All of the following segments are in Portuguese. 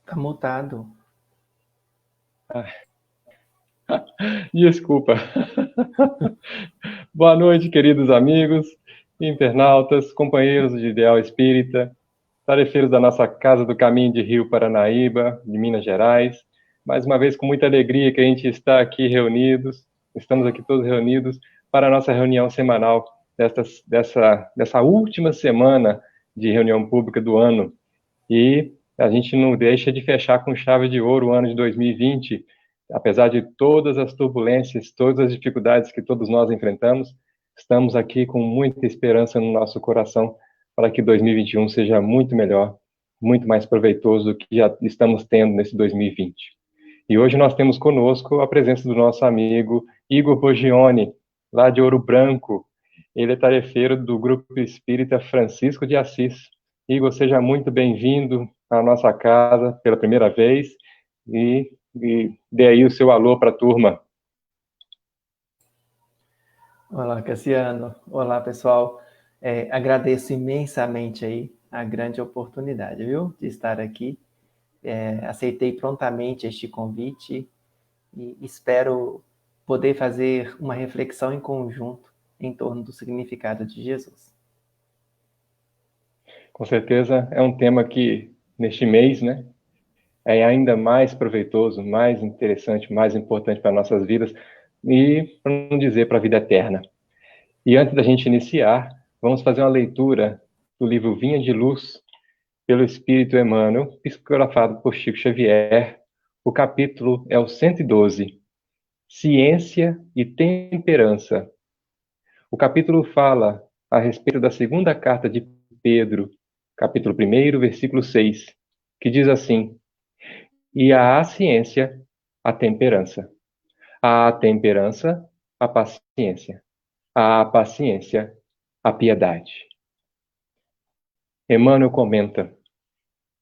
Tá mutado. Ah, desculpa. Boa noite, queridos amigos, internautas, companheiros de Ideal Espírita, tarefeiros da nossa Casa do Caminho de Rio Paranaíba, de Minas Gerais. Mais uma vez, com muita alegria que a gente está aqui reunidos, estamos aqui todos reunidos para a nossa reunião semanal dessa última semana de reunião pública do ano. E a gente não deixa de fechar com chave de ouro o ano de 2020, apesar de todas as turbulências, todas as dificuldades que todos nós enfrentamos, estamos aqui com muita esperança no nosso coração para que 2021 seja muito melhor, muito mais proveitoso do que já estamos tendo nesse 2020. E hoje nós temos conosco a presença do nosso amigo Igor Bogione, lá de Ouro Branco. Ele é tarefeiro do Grupo Espírita Francisco de Assis. Igor, seja muito bem-vindo à nossa casa pela primeira vez e dê aí o seu alô para a turma. Olá, Cassiano. Olá, pessoal. Agradeço imensamente aí a grande oportunidade, viu, de estar aqui. Aceitei prontamente este convite e espero poder fazer uma reflexão em conjunto em torno do significado de Jesus. Com certeza é um tema que, neste mês, né, é ainda mais proveitoso, mais interessante, mais importante para nossas vidas e, para não dizer, para a vida eterna. E antes da gente iniciar, vamos fazer uma leitura do livro Vinha de Luz, pelo Espírito Emmanuel, psicografado por Chico Xavier. O capítulo é o 112, Ciência e Temperança. O capítulo fala a respeito da segunda carta de Pedro, capítulo 1, versículo 6, que diz assim: E a ciência, a temperança. A temperança, a paciência. A paciência, a piedade. Emmanuel comenta: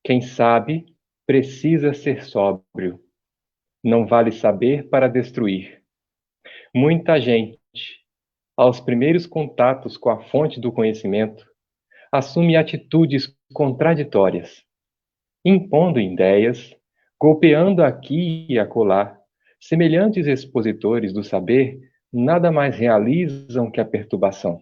quem sabe precisa ser sóbrio. Não vale saber para destruir. Muita gente, aos primeiros contatos com a fonte do conhecimento, assume atitudes contraditórias, impondo ideias, golpeando aqui e acolá. Semelhantes expositores do saber nada mais realizam que a perturbação.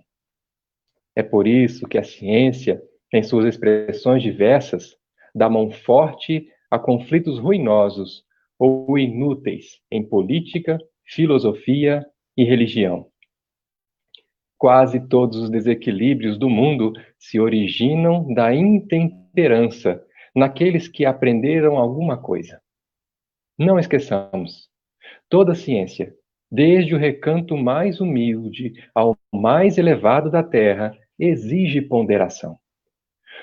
É por isso que a ciência, em suas expressões diversas, dá mão forte a conflitos ruinosos ou inúteis em política, filosofia e religião. Quase todos os desequilíbrios do mundo se originam da intemperança naqueles que aprenderam alguma coisa. Não esqueçamos, toda ciência, desde o recanto mais humilde ao mais elevado da terra, exige ponderação.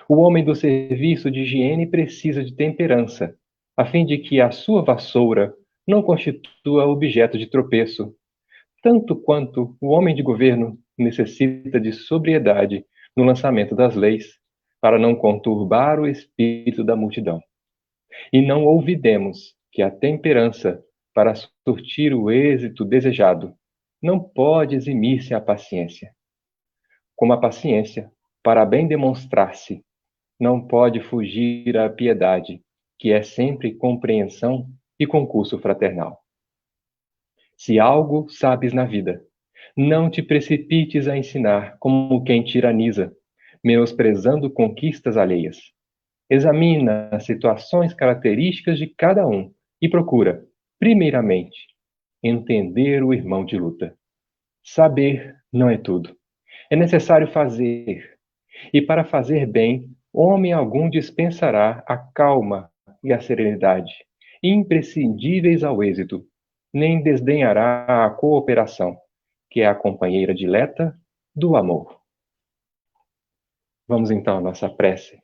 O homem do serviço de higiene precisa de temperança, a fim de que a sua vassoura não constitua objeto de tropeço, tanto quanto o homem de governo necessita de sobriedade no lançamento das leis, para não conturbar o espírito da multidão. E não olvidemos que a temperança, para surtir o êxito desejado, não pode eximir-se a paciência. Como a paciência, para bem demonstrar-se, não pode fugir à piedade, que é sempre compreensão e concurso fraternal. Se algo sabes na vida, não te precipites a ensinar como quem tiraniza, menosprezando conquistas alheias. Examina as situações características de cada um e procura, primeiramente, entender o irmão de luta. Saber não é tudo. É necessário fazer, e para fazer bem, homem algum dispensará a calma e a serenidade, imprescindíveis ao êxito, nem desdenhará a cooperação, que é a companheira dileta do amor. Vamos então à nossa prece.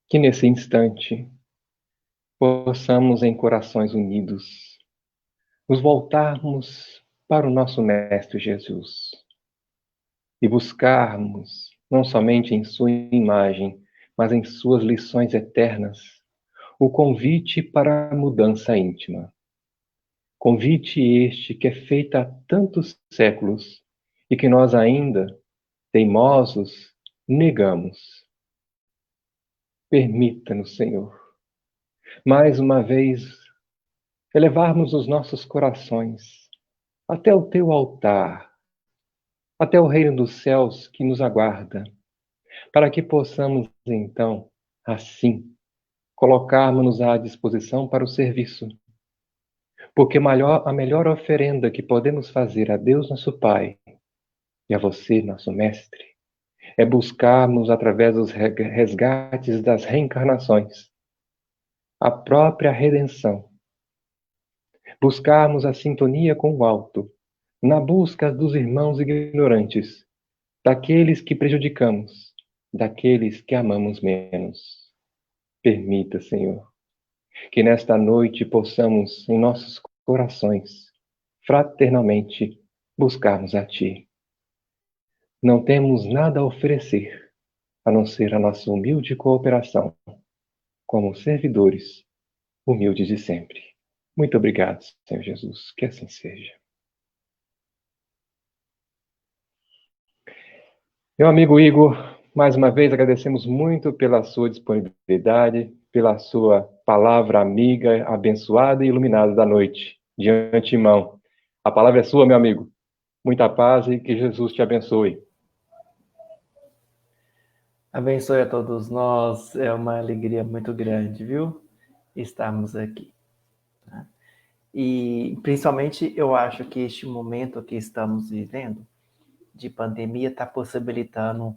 Que nesse instante possamos, em corações unidos, nos voltarmos para o nosso Mestre Jesus e buscarmos, não somente em sua imagem, mas em suas lições eternas, o convite para a mudança íntima. Convite este que é feito há tantos séculos e que nós ainda, teimosos, negamos. Permita-nos, Senhor, mais uma vez, elevarmos os nossos corações até o teu altar, até o reino dos céus que nos aguarda, para que possamos, então, assim, colocarmos-nos à disposição para o serviço. Porque a melhor oferenda que podemos fazer a Deus, nosso Pai, e a você, nosso Mestre, é buscarmos, através dos resgates das reencarnações, a própria redenção. Buscarmos a sintonia com o alto, na busca dos irmãos ignorantes, daqueles que prejudicamos, daqueles que amamos menos. Permita, Senhor, que nesta noite possamos, em nossos corações, fraternalmente, buscarmos a Ti. Não temos nada a oferecer, a não ser a nossa humilde cooperação, como servidores humildes de sempre. Muito obrigado, Senhor Jesus, que assim seja. Meu amigo Igor, mais uma vez agradecemos muito pela sua disponibilidade, pela sua palavra amiga, abençoada e iluminada da noite, de antemão. A palavra é sua, meu amigo. Muita paz e que Jesus te abençoe. Abençoe a todos nós, é uma alegria muito grande, viu? Estarmos aqui. Tá? E principalmente eu acho que este momento que estamos vivendo de pandemia está possibilitando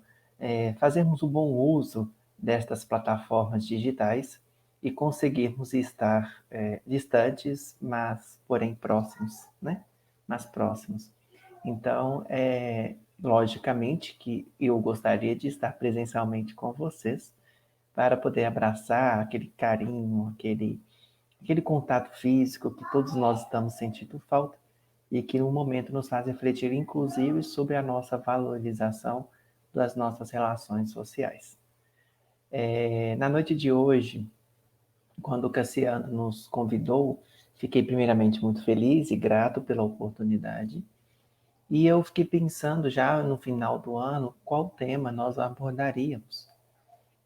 fazermos um bom uso destas plataformas digitais e conseguirmos estar distantes, mas porém próximos, né? Mas próximos. Então, logicamente que eu gostaria de estar presencialmente com vocês para poder abraçar aquele carinho, aquele contato físico que todos nós estamos sentindo falta e que no momento nos faz refletir, inclusive, sobre a nossa valorização das nossas relações sociais. Na noite de hoje, quando o Cassiano nos convidou, fiquei primeiramente muito feliz e grato pela oportunidade. E eu fiquei pensando já no final do ano qual tema nós abordaríamos.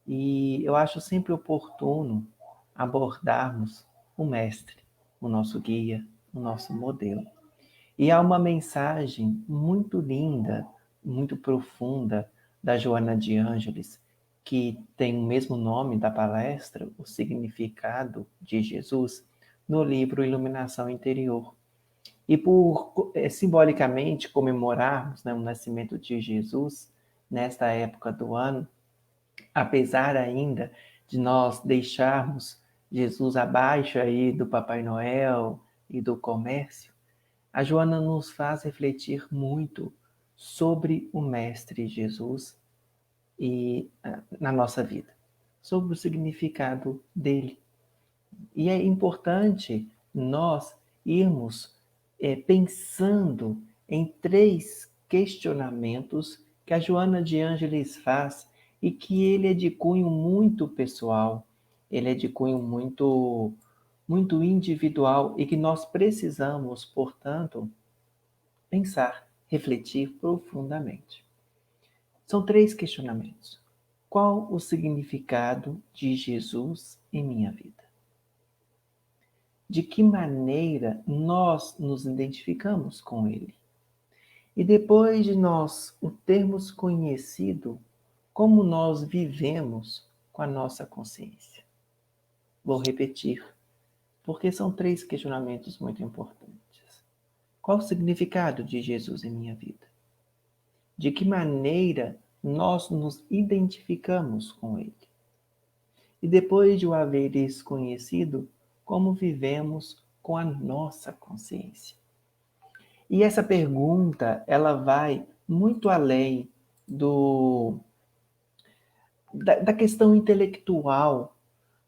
E eu acho sempre oportuno abordarmos o mestre, o nosso guia, o nosso modelo. E há uma mensagem muito linda, muito profunda da Joana de Ângeles, que tem o mesmo nome da palestra, O Significado de Jesus, no livro Iluminação Interior. E por simbolicamente comemorarmos, né, o nascimento de Jesus nesta época do ano, apesar ainda de nós deixarmos Jesus abaixo aí do Papai Noel e do comércio, a Joana nos faz refletir muito sobre o Mestre Jesus e na nossa vida, sobre o significado dele. E é importante nós irmos pensando em 3 questionamentos que a Joana de Ângeles faz e que ele é de cunho muito pessoal, ele é de cunho muito individual e que nós precisamos, portanto, pensar, refletir profundamente. São 3 questionamentos. Qual o significado de Jesus em minha vida? De que maneira nós nos identificamos com ele? E depois de nós o termos conhecido, como nós vivemos com a nossa consciência? Vou repetir, porque são 3 questionamentos muito importantes. Qual o significado de Jesus em minha vida? De que maneira nós nos identificamos com ele? E depois de o haveres conhecido, como vivemos com a nossa consciência? E essa pergunta, ela vai muito além da questão intelectual,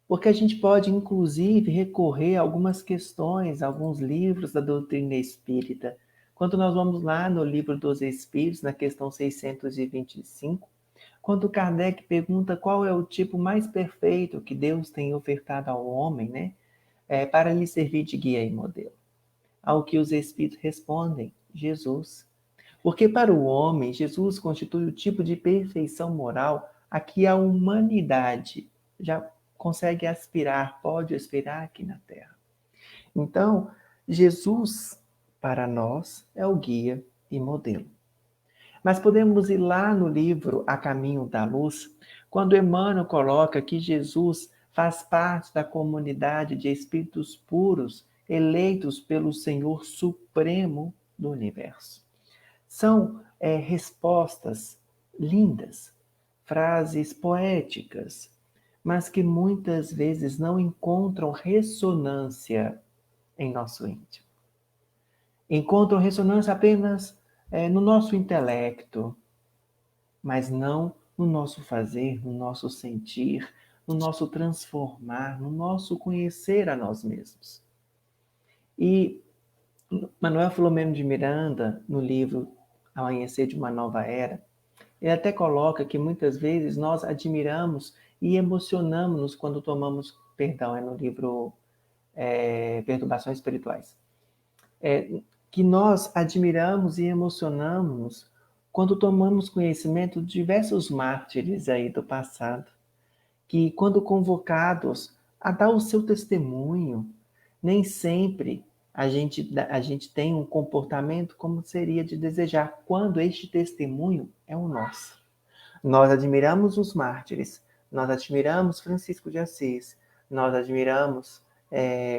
porque a gente pode, inclusive, recorrer a algumas questões, a alguns livros da doutrina espírita. Quando nós vamos lá no Livro dos Espíritos, na questão 625, quando Kardec pergunta qual é o tipo mais perfeito que Deus tem ofertado ao homem, né, para lhe servir de guia e modelo. Ao que os Espíritos respondem, Jesus. Porque para o homem, Jesus constitui o tipo de perfeição moral a que a humanidade já consegue aspirar, pode aspirar aqui na Terra. Então, Jesus, para nós, é o guia e modelo. Mas podemos ir lá no livro A Caminho da Luz, quando Emmanuel coloca que Jesus faz parte da comunidade de espíritos puros eleitos pelo Senhor Supremo do Universo. São respostas lindas, frases poéticas, mas que muitas vezes não encontram ressonância em nosso íntimo. Encontram ressonância apenas no nosso intelecto, mas não no nosso fazer, no nosso sentir, no nosso transformar, no nosso conhecer a nós mesmos. E Manuel Filomeno de Miranda, no livro Amanhecer de uma Nova Era, ele até coloca que muitas vezes nós admiramos e emocionamos-nos quando tomamos, perdão, é no livro Perturbações Espirituais, que nós admiramos e emocionamos quando tomamos conhecimento de diversos mártires aí do passado, que quando convocados a dar o seu testemunho, nem sempre a gente tem um comportamento como seria de desejar, quando este testemunho é o nosso. Nós admiramos os mártires, nós admiramos Francisco de Assis, nós admiramos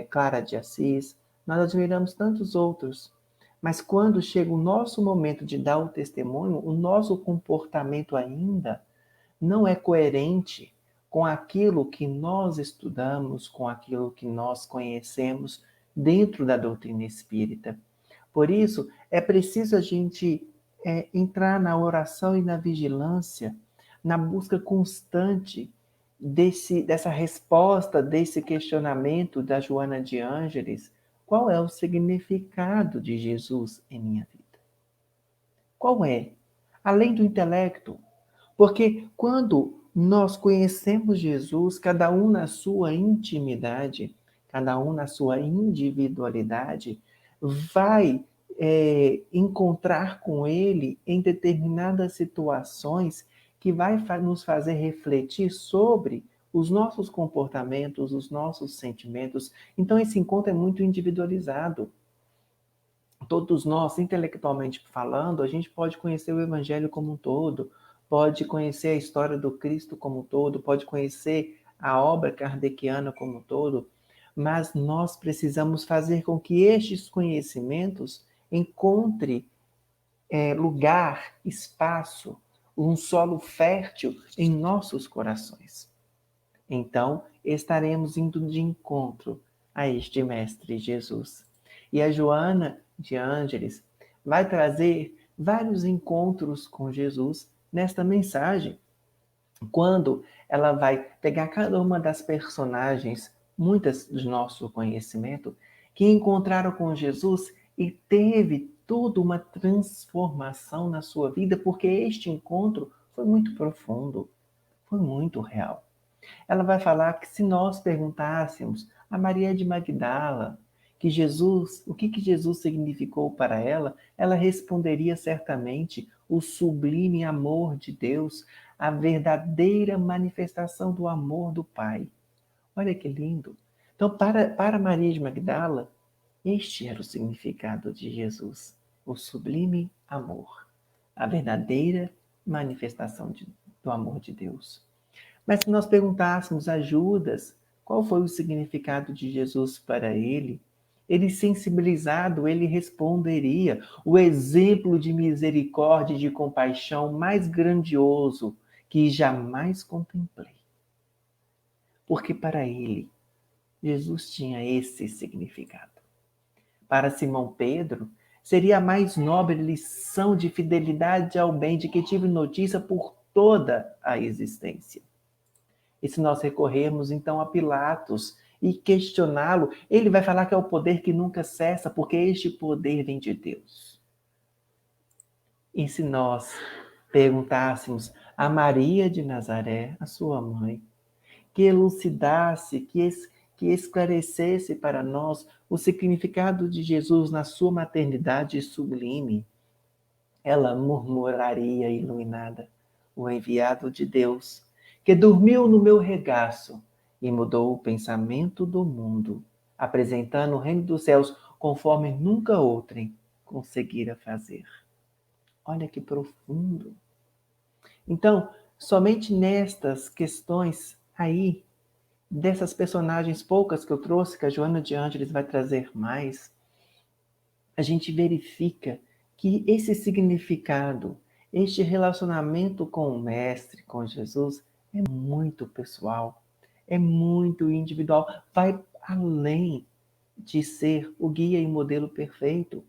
Clara de Assis, nós admiramos tantos outros. Mas quando chega o nosso momento de dar o testemunho, o nosso comportamento ainda não é coerente com aquilo que nós estudamos, com aquilo que nós conhecemos dentro da doutrina espírita. Por isso, é preciso a gente entrar na oração e na vigilância, na busca constante dessa resposta, desse questionamento da Joana de Ângeles. Qual é o significado de Jesus em minha vida? Qual é? Além do intelecto. Porque quando nós conhecemos Jesus, cada um na sua intimidade, cada um na sua individualidade, vai encontrar com ele em determinadas situações que vai nos fazer refletir sobre os nossos comportamentos, os nossos sentimentos. Então, esse encontro é muito individualizado. Todos nós, intelectualmente falando, a gente pode conhecer o Evangelho como um todo, pode conhecer a história do Cristo como um todo, pode conhecer a obra kardeciana como um todo, mas nós precisamos fazer com que estes conhecimentos encontrem lugar, espaço, um solo fértil em nossos corações. Então, estaremos indo de encontro a este Mestre Jesus. E a Joana de Ângeles vai trazer vários encontros com Jesus nesta mensagem, quando ela vai pegar cada uma das personagens, muitas do nosso conhecimento, que encontraram com Jesus e teve toda uma transformação na sua vida, porque este encontro foi muito profundo, foi muito real. Ela vai falar que se nós perguntássemos a Maria de Magdala que Jesus, o que Jesus significou para ela, ela responderia certamente o sublime amor de Deus, a verdadeira manifestação do amor do Pai. Olha que lindo. Então, para Maria de Magdala, este era o significado de Jesus, o sublime amor, a verdadeira manifestação do amor de Deus. Mas se nós perguntássemos a Judas qual foi o significado de Jesus para ele, ele sensibilizado, ele responderia o exemplo de misericórdia e de compaixão mais grandioso que jamais contemplei. Porque para ele, Jesus tinha esse significado. Para Simão Pedro, seria a mais nobre lição de fidelidade ao bem de que tive notícia por toda a existência. E se nós recorrermos então a Pilatos e questioná-lo, ele vai falar que é o poder que nunca cessa, porque este poder vem de Deus. E se nós perguntássemos a Maria de Nazaré, a sua mãe, que elucidasse, que esclarecesse para nós o significado de Jesus na sua maternidade sublime, ela murmuraria iluminada: o enviado de Deus, que dormiu no meu regaço e mudou o pensamento do mundo, apresentando o reino dos céus conforme nunca outrem conseguira fazer. Olha que profundo. Então, somente nestas questões aí, dessas personagens poucas que eu trouxe, que a Joana de Ângeles vai trazer mais, a gente verifica que esse significado, este relacionamento com o Mestre, com Jesus, é muito pessoal, é muito individual, vai além de ser o guia e modelo perfeito,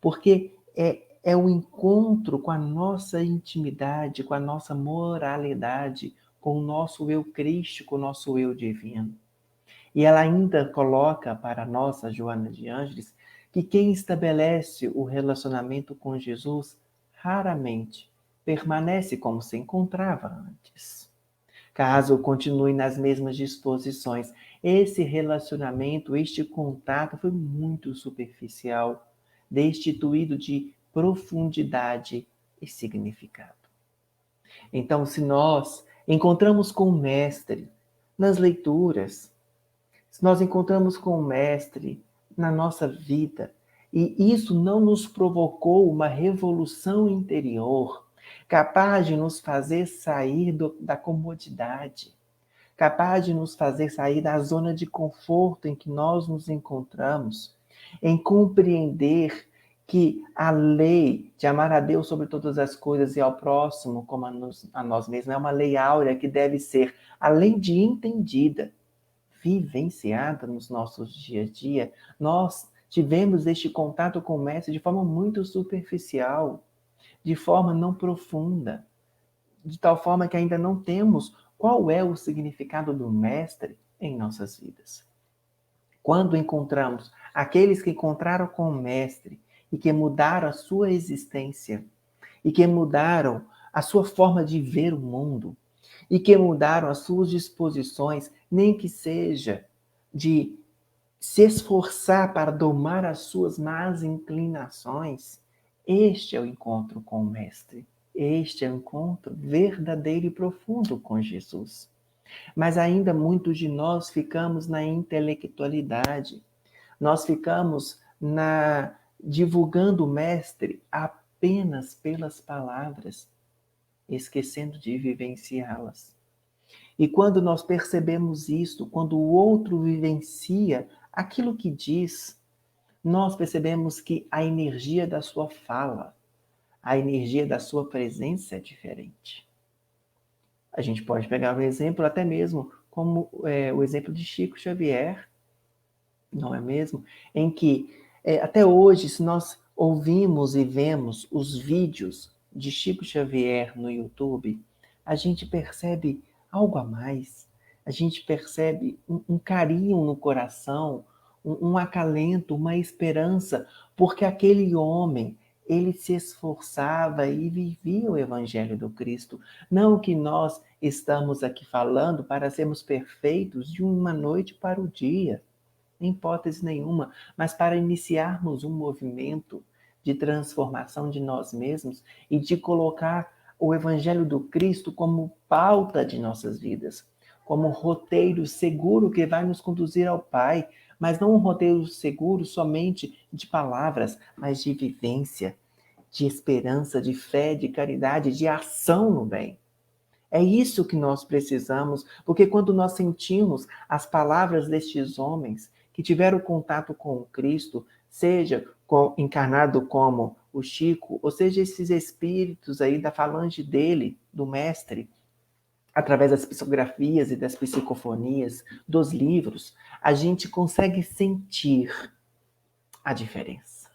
porque é o encontro com a nossa intimidade, com a nossa moralidade, com o nosso eu crístico, o nosso eu divino. E ela ainda coloca para a nossa Joana de Ângeles que quem estabelece o relacionamento com Jesus raramente permanece como se encontrava antes. Caso continue nas mesmas disposições, esse relacionamento, este contato foi muito superficial, destituído de profundidade e significado. Então, se nós encontramos com o Mestre nas leituras, se nós encontramos com o Mestre na nossa vida, e isso não nos provocou uma revolução interior, capaz de nos fazer sair da comodidade, capaz de nos fazer sair da zona de conforto em que nós nos encontramos, em compreender que a lei de amar a Deus sobre todas as coisas e ao próximo como a nós mesmos é uma lei áurea que deve ser, além de entendida, vivenciada nos nossos dia a dia. Nós tivemos este contato com o Mestre de forma muito superficial, de forma não profunda, de tal forma que ainda não temos qual é o significado do Mestre em nossas vidas. Quando encontramos aqueles que encontraram com o Mestre e que mudaram a sua existência, e que mudaram a sua forma de ver o mundo, e que mudaram as suas disposições, nem que seja de se esforçar para domar as suas más inclinações, este é o encontro com o Mestre. Este é o encontro verdadeiro e profundo com Jesus. Mas ainda muitos de nós ficamos na intelectualidade. Nós ficamos divulgando o Mestre apenas pelas palavras, esquecendo de vivenciá-las. E quando nós percebemos isto, quando o outro vivencia aquilo que diz, nós percebemos que a energia da sua fala, a energia da sua presença é diferente. A gente pode pegar um exemplo até mesmo como o exemplo de Chico Xavier, não é mesmo? Em que até hoje, se nós ouvimos e vemos os vídeos de Chico Xavier no YouTube, a gente percebe algo a mais. A gente percebe um carinho no coração, um acalento, uma esperança, porque aquele homem, ele se esforçava e vivia o Evangelho do Cristo. Não que nós estamos aqui falando para sermos perfeitos de uma noite para o dia, em hipótese nenhuma, mas para iniciarmos um movimento de transformação de nós mesmos e de colocar o Evangelho do Cristo como pauta de nossas vidas, como roteiro seguro que vai nos conduzir ao Pai, mas não um roteiro seguro somente de palavras, mas de vivência, de esperança, de fé, de caridade, de ação no bem. É isso que nós precisamos, porque quando nós sentimos as palavras destes homens que tiveram contato com o Cristo, seja encarnado como o Chico, ou seja, esses espíritos aí da falange dele, do Mestre, através das psicografias e das psicofonias, dos livros, a gente consegue sentir a diferença.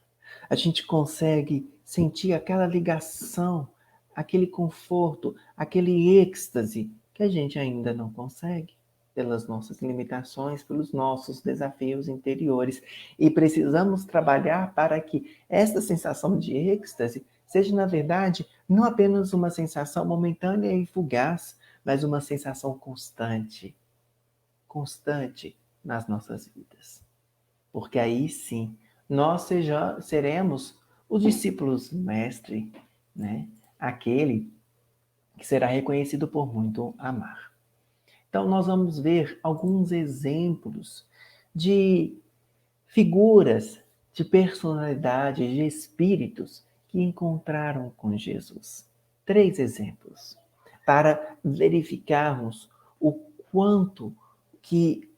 A gente consegue sentir aquela ligação, aquele conforto, aquele êxtase que a gente ainda não consegue pelas nossas limitações, pelos nossos desafios interiores. E precisamos trabalhar para que esta sensação de êxtase seja, na verdade, não apenas uma sensação momentânea e fugaz, mas uma sensação constante, constante nas nossas vidas. Porque aí sim, nós seremos os discípulos mestre, né? Aquele que será reconhecido por muito amar. Então, nós vamos ver alguns exemplos de figuras, de personalidades, de espíritos que encontraram com Jesus. 3 exemplos, para verificarmos o quanto que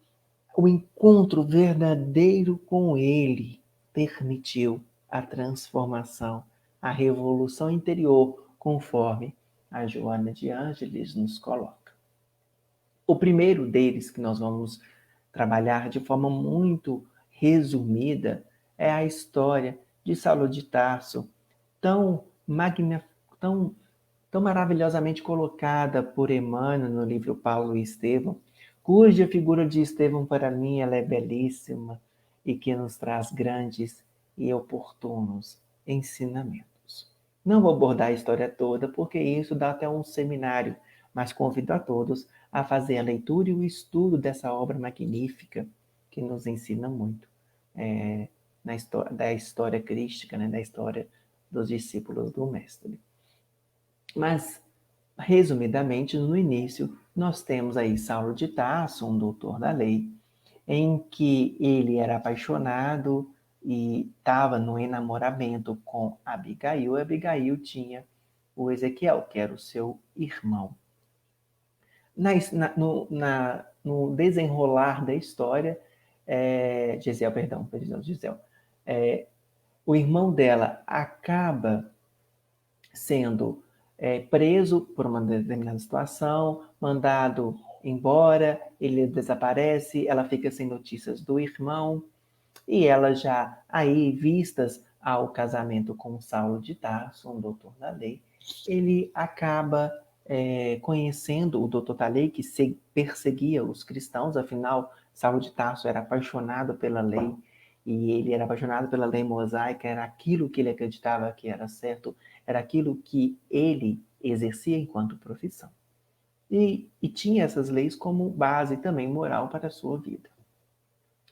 o encontro verdadeiro com Ele permitiu a transformação, a revolução interior, conforme a Joana de Ângeles nos coloca. O primeiro deles que nós vamos trabalhar de forma muito resumida é a história de Saulo de Tarso, tão, tão, tão maravilhosamente colocada por Emmanuel no livro Paulo e Estevão, cuja figura de Estevão para mim ela é belíssima e que nos traz grandes e oportunos ensinamentos. Não vou abordar a história toda, porque isso dá até um seminário, mas convido a todos a fazer a leitura e o estudo dessa obra magnífica que nos ensina muito da história crística, né, da história dos discípulos do Mestre. Mas, resumidamente, no início, nós temos aí Saulo de Tarso, um doutor da lei, em que ele era apaixonado e estava no enamoramento com Abigail. Abigail tinha o Ezequiel, que era o seu irmão. No desenrolar da história, Gisel, o irmão dela acaba sendo preso por uma determinada situação, mandado embora, ele desaparece, ela fica sem notícias do irmão, e ela já aí, vistas ao casamento com Saulo de Tarso, um doutor da lei, ele acaba conhecendo o doutor da lei, que perseguia os cristãos, afinal, Saulo de Tarso era apaixonado pela lei, e ele era apaixonado pela lei mosaica, era aquilo que ele acreditava que era certo, era aquilo que ele exercia enquanto profissão. E tinha essas leis como base também moral para a sua vida.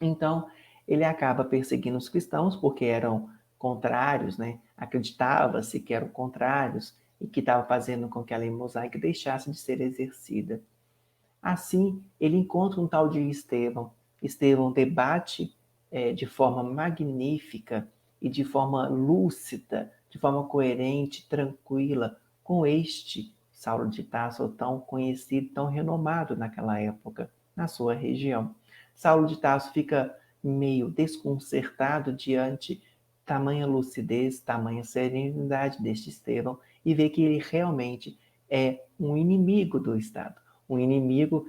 Então, ele acaba perseguindo os cristãos porque eram contrários, né? Acreditava-se que eram contrários e que estava fazendo com que a lei mosaica deixasse de ser exercida. Assim, ele encontra um tal de Estevão. Estevão debate de forma magnífica e de forma lúcida, de forma coerente, tranquila, com este Saulo de Tarso, tão conhecido, tão renomado naquela época, na sua região. Saulo de Tarso fica meio desconcertado diante tamanha lucidez, tamanha serenidade deste Estevão e vê que ele realmente é um inimigo do Estado, um inimigo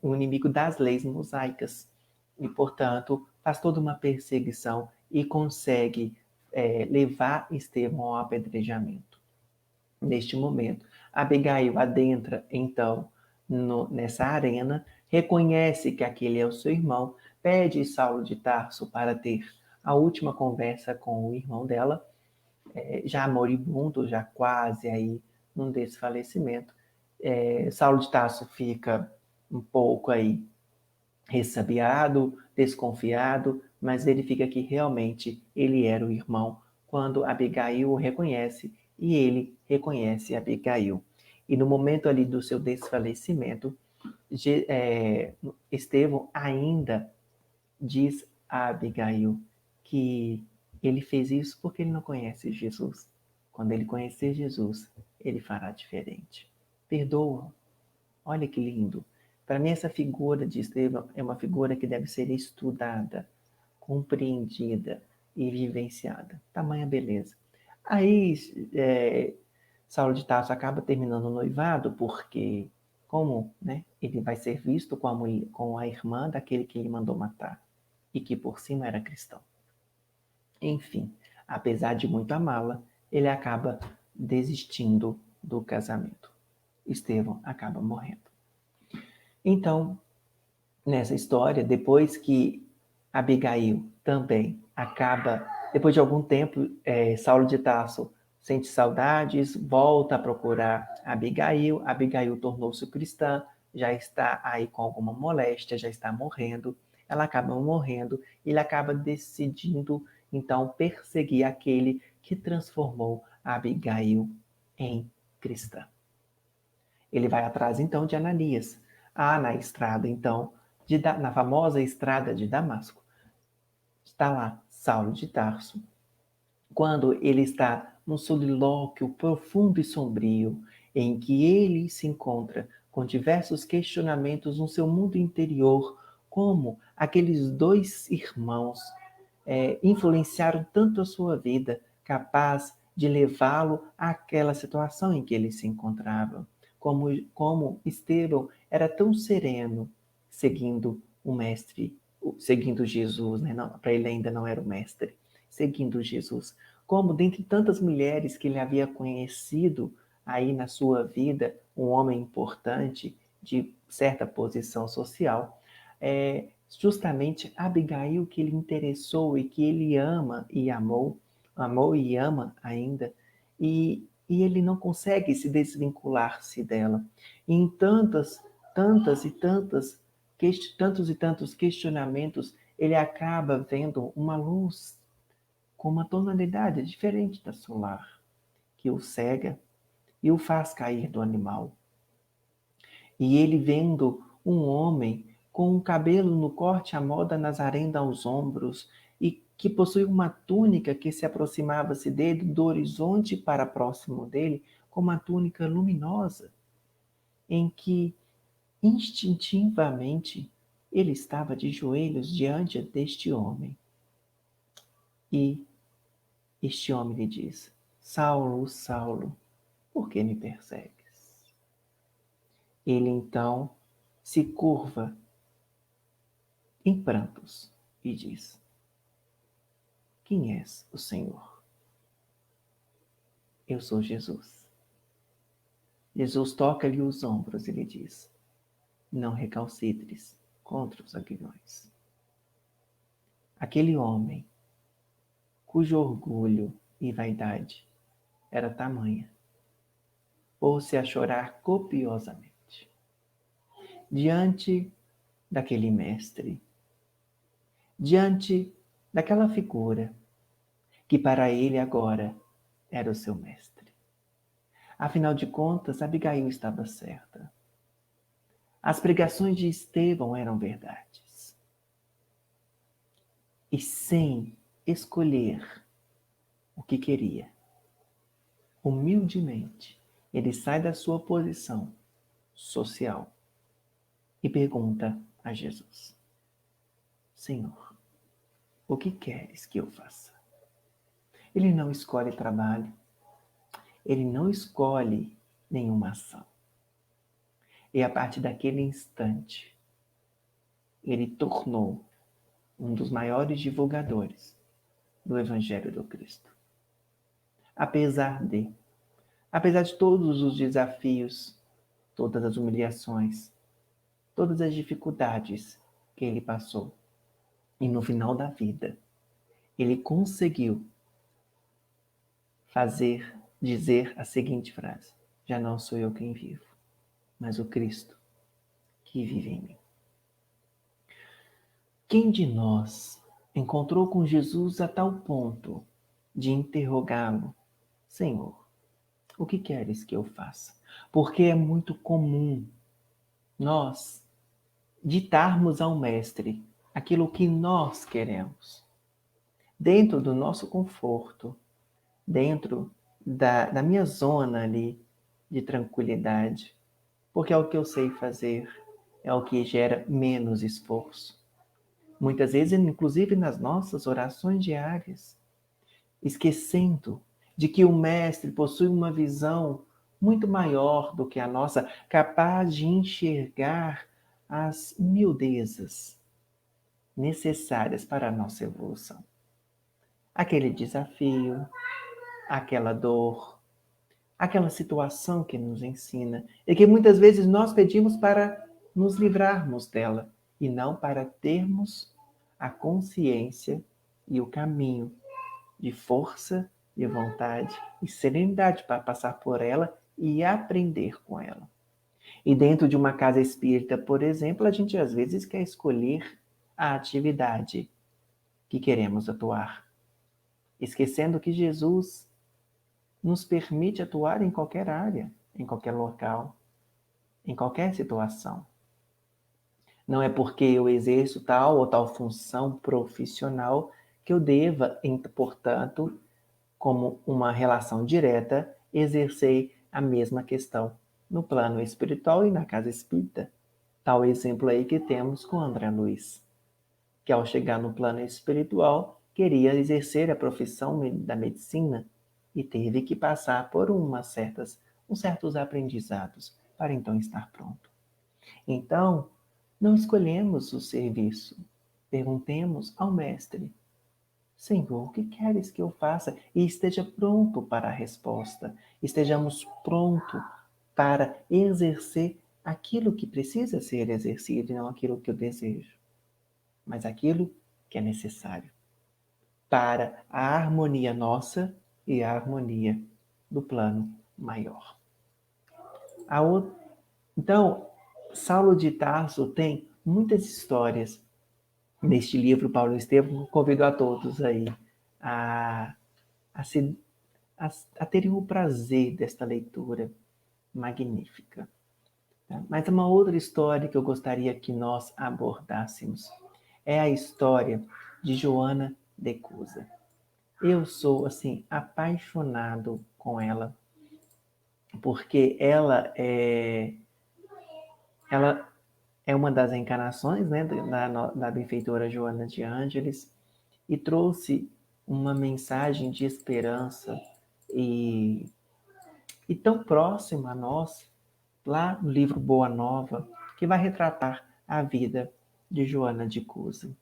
um inimigo das leis mosaicas e, portanto, faz toda uma perseguição e consegue levar Estevão ao apedrejamento. Neste momento, Abigail adentra, então, nessa arena, reconhece que aquele é o seu irmão, pede Saulo de Tarso para ter a última conversa com o irmão dela, já moribundo, já quase aí num desfalecimento. Saulo de Tarso fica um pouco aí ressabiado, desconfiado, mas verifica que realmente ele era o irmão quando Abigail o reconhece e ele reconhece Abigail. E no momento ali do seu desfalecimento, Estevão ainda diz a Abigail que ele fez isso porque ele não conhece Jesus. Quando ele conhecer Jesus, ele fará diferente. Perdoa. Olha que lindo. Para mim, essa figura de Estevão é uma figura que deve ser estudada, compreendida e vivenciada. Tamanha beleza. Aí, Saulo de Tarso acaba terminando o noivado porque, como ele vai ser visto com a irmã daquele que ele mandou matar e que por cima era cristão. Enfim, apesar de muito amá-la, ele acaba desistindo do casamento. Estevão acaba morrendo. Então, nessa história, depois que Abigail também acaba, depois de algum tempo, Saulo de Tarso sente saudades, volta a procurar Abigail. Abigail tornou-se cristã, já está aí com alguma moléstia, já está morrendo. Ela acaba morrendo e ele acaba decidindo, então, perseguir aquele que transformou Abigail em cristã. Ele vai atrás, então, de Ananias. Na estrada, então, na famosa estrada de Damasco. Está lá Saulo de Tarso. Quando ele está num solilóquio profundo e sombrio, em que ele se encontra com diversos questionamentos no seu mundo interior, como aqueles dois irmãos influenciaram tanto a sua vida, capaz de levá-lo àquela situação em que ele se encontrava. Como Estevão era tão sereno, seguindo o mestre, seguindo Jesus, né? Para ele ainda não era o mestre, seguindo Jesus. Como dentre tantas mulheres que ele havia conhecido aí na sua vida, um homem importante de certa posição social, justamente Abigail que ele interessou e que ele ama e amou e ama ainda, e ele não consegue se desvincular-se dela. E em tantos e tantos questionamentos, ele acaba vendo uma luz com uma tonalidade diferente da solar, que o cega e o faz cair do animal. E ele vendo um homem com um cabelo no corte à moda nazarena aos ombros e que possui uma túnica que se aproximava-se dele do horizonte para próximo dele, com uma túnica luminosa, em que instintivamente ele estava de joelhos diante deste homem. E este homem lhe diz: Saulo, Saulo, por que me persegues? Ele então se curva em prantos e diz: Quem és o Senhor? Eu sou Jesus. Jesus toca-lhe os ombros e lhe diz: Não recalcitres contra os aguilhões. Aquele homem, cujo orgulho e vaidade era tamanha, pôs-se a chorar copiosamente diante daquele mestre, diante daquela figura que para ele agora era o seu mestre. Afinal de contas, Abigail estava certa. As pregações de Estevão eram verdades. E sem escolher o que queria, humildemente, ele sai da sua posição social e pergunta a Jesus: Senhor, o que queres que eu faça? Ele não escolhe trabalho, ele não escolhe nenhuma ação. E a partir daquele instante, ele tornou um dos maiores divulgadores do Evangelho do Cristo. Apesar de todos os desafios, todas as humilhações, todas as dificuldades que ele passou, e no final da vida, ele conseguiu dizer a seguinte frase: já não sou eu quem vivo, mas o Cristo que vive em mim. Quem de nós encontrou com Jesus a tal ponto de interrogá-lo: Senhor, o que queres que eu faça? Porque é muito comum nós ditarmos ao Mestre aquilo que nós queremos, dentro do nosso conforto, dentro da minha zona ali de tranquilidade, porque é o que eu sei fazer, é o que gera menos esforço. Muitas vezes, inclusive nas nossas orações diárias, esquecendo de que o Mestre possui uma visão muito maior do que a nossa, capaz de enxergar as miudezas necessárias para a nossa evolução. Aquele desafio, aquela dor, aquela situação que nos ensina e que muitas vezes nós pedimos para nos livrarmos dela e não para termos a consciência e o caminho de força, de vontade e serenidade para passar por ela e aprender com ela. E dentro de uma casa espírita, por exemplo, a gente às vezes quer escolher a atividade que queremos atuar, esquecendo que Jesus nos permite atuar em qualquer área, em qualquer local. em qualquer situação. Não é porque eu exerço tal ou tal função profissional que eu deva, portanto, como uma relação direta, exercer a mesma questão no plano espiritual e na casa espírita. Tal exemplo aí que temos com André Luiz, que ao chegar no plano espiritual queria exercer a profissão da medicina e teve que passar por uns certos aprendizados para então estar pronto. Então, não escolhemos o serviço. Perguntemos ao Mestre: Senhor, o que queres que eu faça? E esteja pronto para a resposta. Estejamos prontos para exercer aquilo que precisa ser exercido e não aquilo que eu desejo, mas aquilo que é necessário para a harmonia nossa e a harmonia do plano maior. Então, Saulo de Tarso tem muitas histórias. Neste livro, Paulo Estevam convido a todos aí a, a, se, a terem o prazer desta leitura magnífica. Tá? Mas uma outra história que eu gostaria que nós abordássemos é a história de Joana de Cusa. Eu sou, assim, apaixonado com ela, porque ela é uma das encarnações, né, da benfeitora Joana de Ângeles e trouxe uma mensagem de esperança e, e tão próxima a nós, lá no livro Boa Nova, que vai retratar a vida de Joana de Cusa.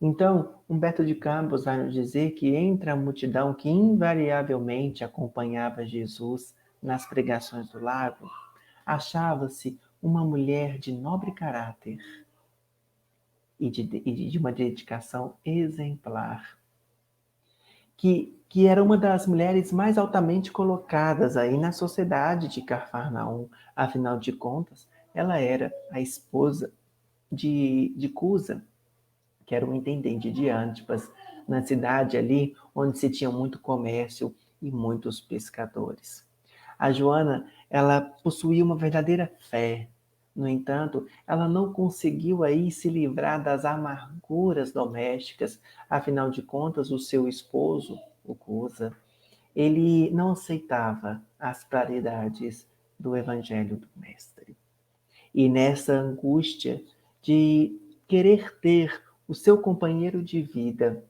Então, Humberto de Campos vai nos dizer que entre a multidão que invariavelmente acompanhava Jesus nas pregações do lago, achava-se uma mulher de nobre caráter e de uma dedicação exemplar, que era uma das mulheres mais altamente colocadas aí na sociedade de Cafarnaum. Afinal de contas, ela era a esposa de Cusa, que era um intendente de Antipas, na cidade ali onde se tinha muito comércio e muitos pescadores. A Joana, ela possuía uma verdadeira fé. No entanto, ela não conseguiu aí se livrar das amarguras domésticas. Afinal de contas, o seu esposo, o Cusa, ele não aceitava as claridades do Evangelho do Mestre. E nessa angústia de querer ter o seu companheiro de vida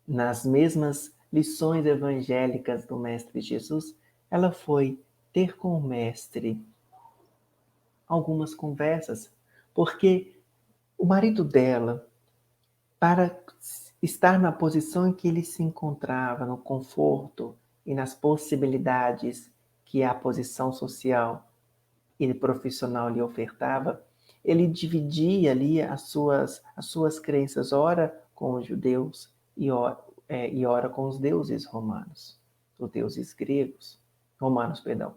nas mesmas lições evangélicas do Mestre Jesus, ela foi ter com o Mestre algumas conversas, porque o marido dela, para estar na posição em que ele se encontrava, no conforto e nas possibilidades que a posição social e profissional lhe ofertava, ele dividia ali as suas crenças, ora com os judeus e ora com os deuses romanos, os deuses gregos, romanos, perdão.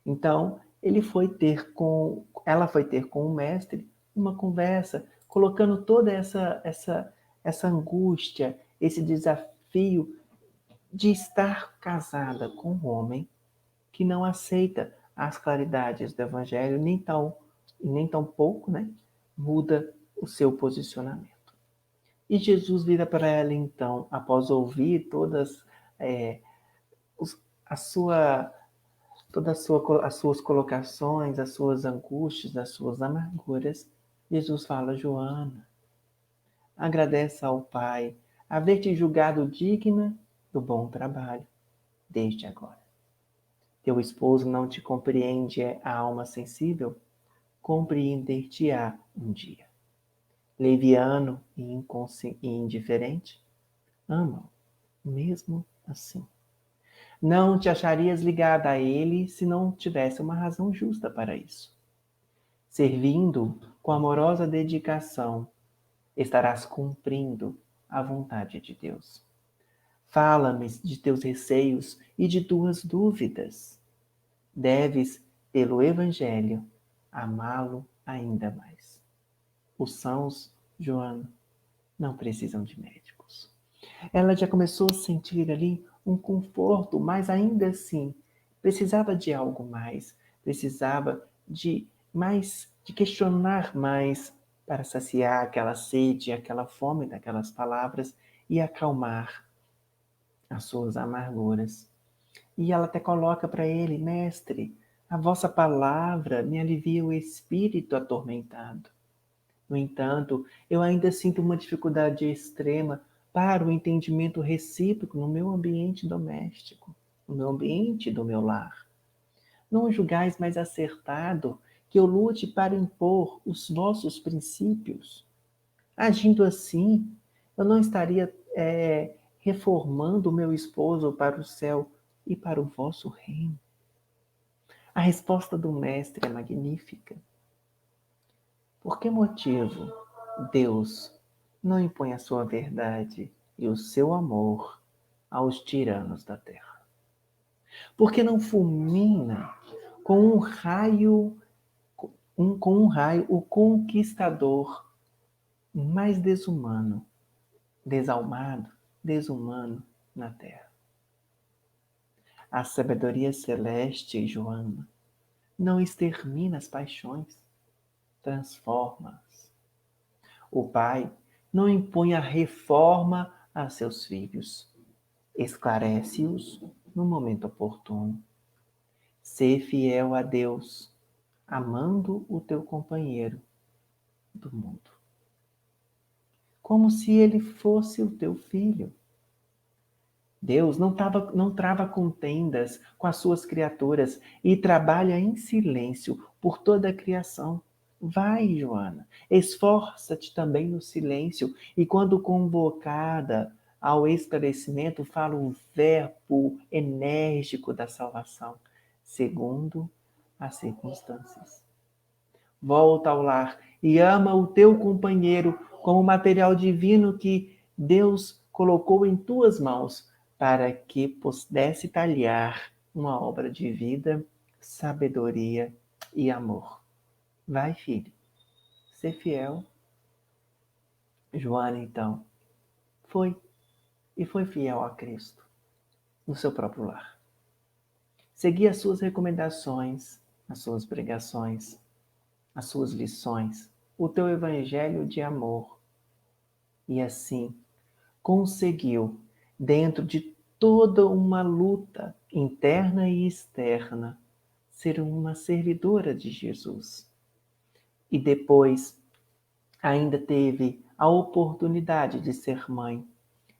Então, ela foi ter com o mestre uma conversa, colocando toda essa angústia, esse desafio de estar casada com um homem que não aceita as claridades do Evangelho, nem tão pouco, né, muda o seu posicionamento. E Jesus vira para ela então, após ouvir todas a sua, as suas colocações, as suas angústias, as suas amarguras, Jesus fala: Joana, agradece ao Pai haver te julgado digna do bom trabalho desde agora. Teu esposo não te compreende a alma sensível? Compreender-te-á um dia. Leviano e indiferente? Ama-o, mesmo assim. Não te acharias ligada a ele se não tivesse uma razão justa para isso. Servindo com amorosa dedicação, estarás cumprindo a vontade de Deus. Fala-me de teus receios e de tuas dúvidas. Deves, pelo Evangelho, amá-lo ainda mais. Os sãos, Joana, não precisam de médicos. Ela já começou a sentir ali um conforto, mas ainda assim precisava de algo mais. Precisava de questionar mais para saciar aquela sede, aquela fome daquelas palavras e acalmar as suas amarguras. E ela até coloca para ele: mestre, a vossa palavra me alivia o espírito atormentado. No entanto, eu ainda sinto uma dificuldade extrema para o entendimento recíproco no meu ambiente doméstico, no meu ambiente do meu lar. Não julgais mais acertado que eu lute para impor os vossos princípios. Agindo assim, eu não estaria reformando o meu esposo para o céu e para o vosso reino. A resposta do mestre é magnífica. Por que motivo Deus não impõe a sua verdade e o seu amor aos tiranos da terra? Por que não fulmina com um raio, o conquistador mais desumano, desalmado, desumano na terra? A sabedoria celeste, Joana, não extermina as paixões, transforma-as. O Pai não impõe a reforma a seus filhos, esclarece-os no momento oportuno. Sê fiel a Deus, amando o teu companheiro do mundo, como se ele fosse o teu filho. Deus não trava contendas com as suas criaturas e trabalha em silêncio por toda a criação. Vai, Joana, esforça-te também no silêncio e quando convocada ao esclarecimento, fala o verbo enérgico da salvação, segundo as circunstâncias. Volta ao lar e ama o teu companheiro como material divino que Deus colocou em tuas mãos para que pudesse talhar uma obra de vida, sabedoria e amor. Vai, filho, ser fiel. Joana, então, foi fiel a Cristo no seu próprio lar. Seguia as suas recomendações, as suas pregações, as suas lições, o teu evangelho de amor. E assim, conseguiu, dentro de toda uma luta interna e externa, ser uma servidora de Jesus. E depois, ainda teve a oportunidade de ser mãe,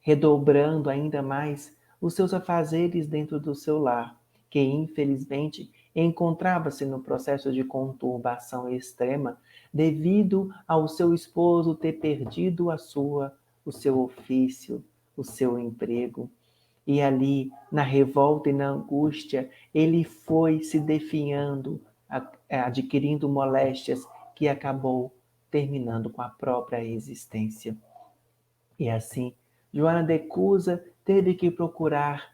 redobrando ainda mais os seus afazeres dentro do seu lar, que infelizmente encontrava-se no processo de conturbação extrema devido ao seu esposo ter perdido o seu ofício, o seu emprego. E ali, na revolta e na angústia, ele foi se definhando, adquirindo moléstias que acabou terminando com a própria existência. E assim, Joana de Cusa teve que procurar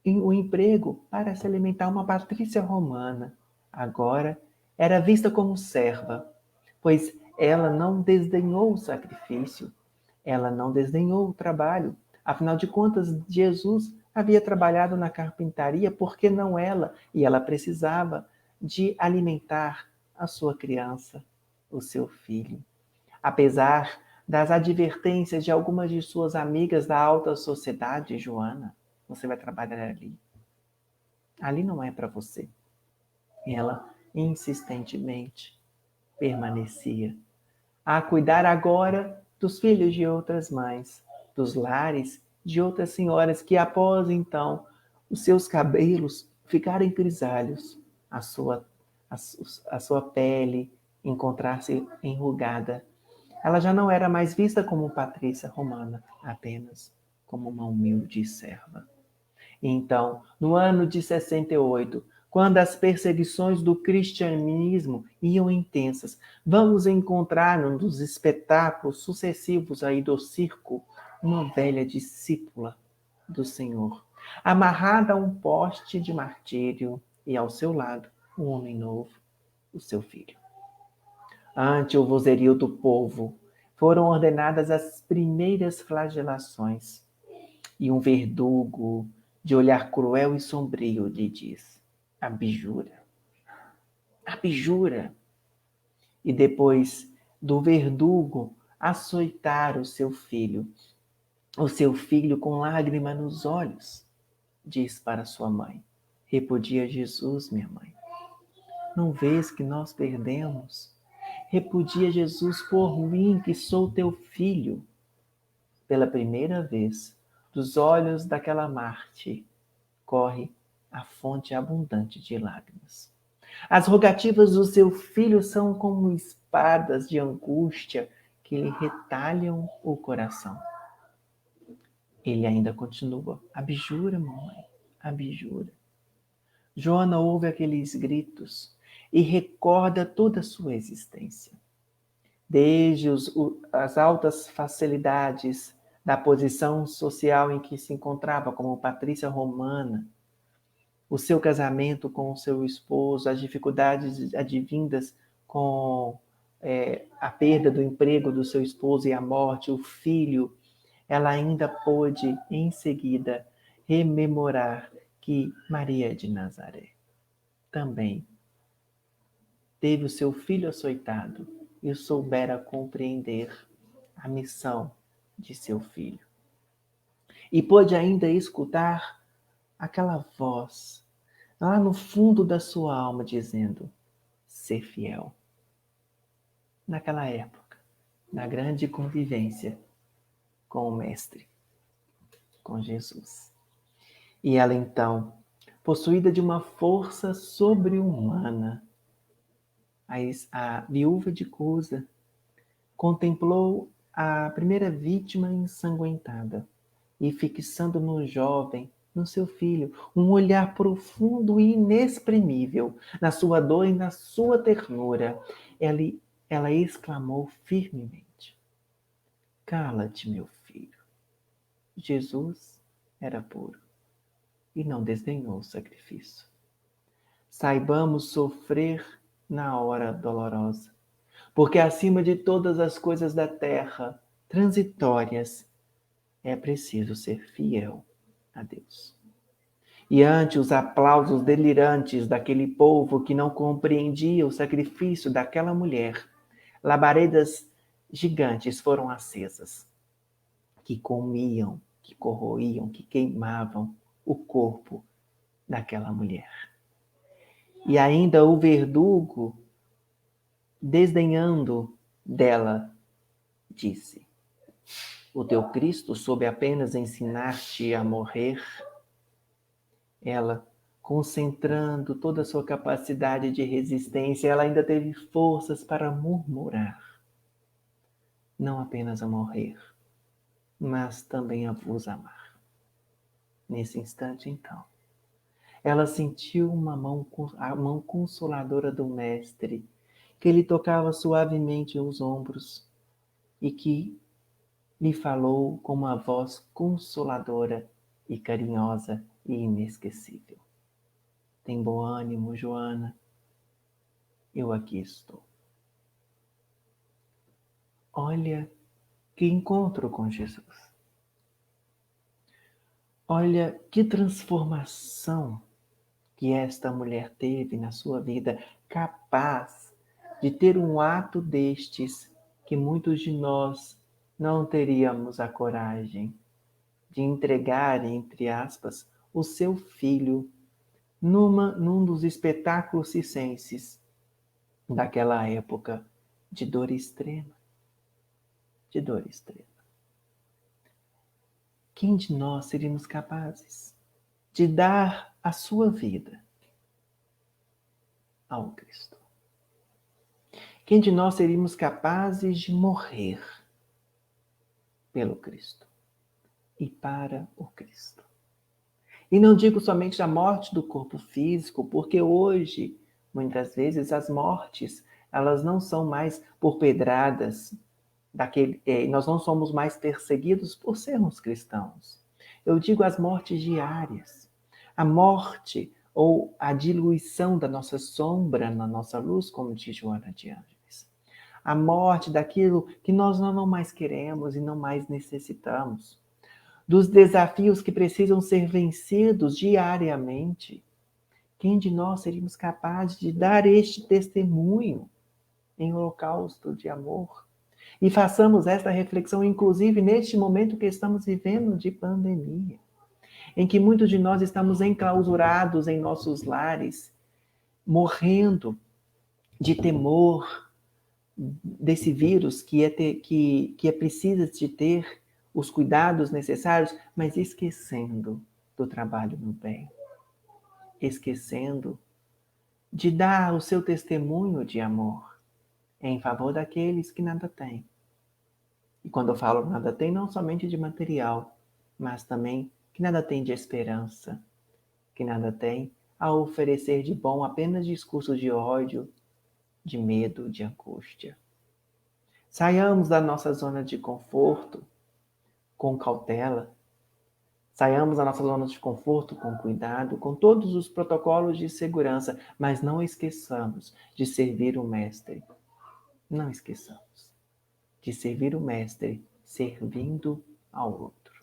um emprego para se alimentar, uma patrícia romana. Agora era vista como serva, pois ela não desdenhou o sacrifício, ela não desdenhou o trabalho. Afinal de contas, Jesus havia trabalhado na carpintaria, por que não ela? E ela precisava de alimentar a sua criança, o seu filho. Apesar das advertências de algumas de suas amigas da alta sociedade, Joana, você vai trabalhar ali. Ali não é para você. Ela insistentemente permanecia a cuidar agora dos filhos de outras mães, dos lares de outras senhoras que após então os seus cabelos ficarem grisalhos, a sua pele encontrar-se enrugada. Ela já não era mais vista como Patrícia romana, apenas como uma humilde serva. Então, no ano de 68, quando as perseguições do cristianismo iam intensas, vamos encontrar num dos espetáculos sucessivos aí do circo uma velha discípula do Senhor, amarrada a um poste de martírio e ao seu lado um homem novo, o seu filho. Ante o vozerio do povo, foram ordenadas as primeiras flagelações, e um verdugo de olhar cruel e sombrio lhe diz: abjura. abjura. E depois do verdugo açoitar o seu filho com lágrima nos olhos, diz para sua mãe: repudia Jesus, minha mãe. Não vês que nós perdemos? Repudia Jesus por mim, que sou teu filho. Pela primeira vez, dos olhos daquela Marte, corre a fonte abundante de lágrimas. As rogativas do seu filho são como espadas de angústia que lhe retalham o coração. Ele ainda continua: abjura, mamãe, abjura. Joana ouve aqueles gritos e recorda toda a sua existência. Desde as altas facilidades da posição social em que se encontrava como patrícia romana, o seu casamento com o seu esposo, as dificuldades advindas com a perda do emprego do seu esposo e a morte, o filho, ela ainda pôde, em seguida, rememorar que Maria de Nazaré também teve o seu filho açoitado e soubera compreender a missão de seu filho. E pôde ainda escutar aquela voz lá no fundo da sua alma dizendo: ser fiel. Naquela época, na grande convivência com o Mestre, com Jesus. E ela então, possuída de uma força sobre-humana, a viúva de Cusa contemplou a primeira vítima ensanguentada e, fixando no jovem, no seu filho, um olhar profundo e inexprimível, na sua dor e na sua ternura, ela exclamou firmemente: cala-te, meu filho. Jesus era puro e não desdenhou o sacrifício. Saibamos sofrer na hora dolorosa, porque acima de todas as coisas da terra, transitórias, é preciso ser fiel a Deus. E ante os aplausos delirantes daquele povo que não compreendia o sacrifício daquela mulher, labaredas gigantes foram acesas, que comiam, que corroíam, que queimavam o corpo daquela mulher. E ainda o verdugo, desdenhando dela, disse: o teu Cristo soube apenas ensinar-te a morrer. Ela, concentrando toda a sua capacidade de resistência, ela ainda teve forças para murmurar: não apenas a morrer, mas também a vos amar. Nesse instante, então, ela sentiu a mão consoladora do Mestre, que lhe tocava suavemente os ombros e que lhe falou com uma voz consoladora e carinhosa e inesquecível: tem bom ânimo, Joana, eu aqui estou. Olha que encontro com Jesus. Olha que transformação que esta mulher teve na sua vida, capaz de ter um ato destes que muitos de nós não teríamos a coragem de entregar, entre aspas, o seu filho num dos espetáculos circenses daquela época de dor extrema. De dor extrema. Quem de nós seríamos capazes de dar a sua vida ao Cristo? Quem de nós seríamos capazes de morrer pelo Cristo e para o Cristo? E não digo somente a morte do corpo físico, porque hoje, muitas vezes, as mortes, elas não são mais por pedradas, nós não somos mais perseguidos por sermos cristãos. Eu digo as mortes diárias. A morte ou a diluição da nossa sombra na nossa luz, como diz Joana de Ângeles. A morte daquilo que nós não mais queremos e não mais necessitamos. Dos desafios que precisam ser vencidos diariamente. Quem de nós seríamos capazes de dar este testemunho em holocausto de amor? E façamos esta reflexão, inclusive neste momento que estamos vivendo de pandemia, em que muitos de nós estamos enclausurados em nossos lares, morrendo de temor desse vírus que é preciso de ter os cuidados necessários, mas esquecendo do trabalho no bem, esquecendo de dar o seu testemunho de amor em favor daqueles que nada têm. E quando eu falo nada tem, não somente de material, mas também que nada tem de esperança, que nada tem a oferecer de bom apenas discursos de ódio, de medo, de angústia. Saiamos da nossa zona de conforto com cautela, saiamos da nossa zona de conforto com cuidado, com todos os protocolos de segurança, mas não esqueçamos de servir o Mestre. Não esqueçamos de servir o Mestre, servindo ao outro.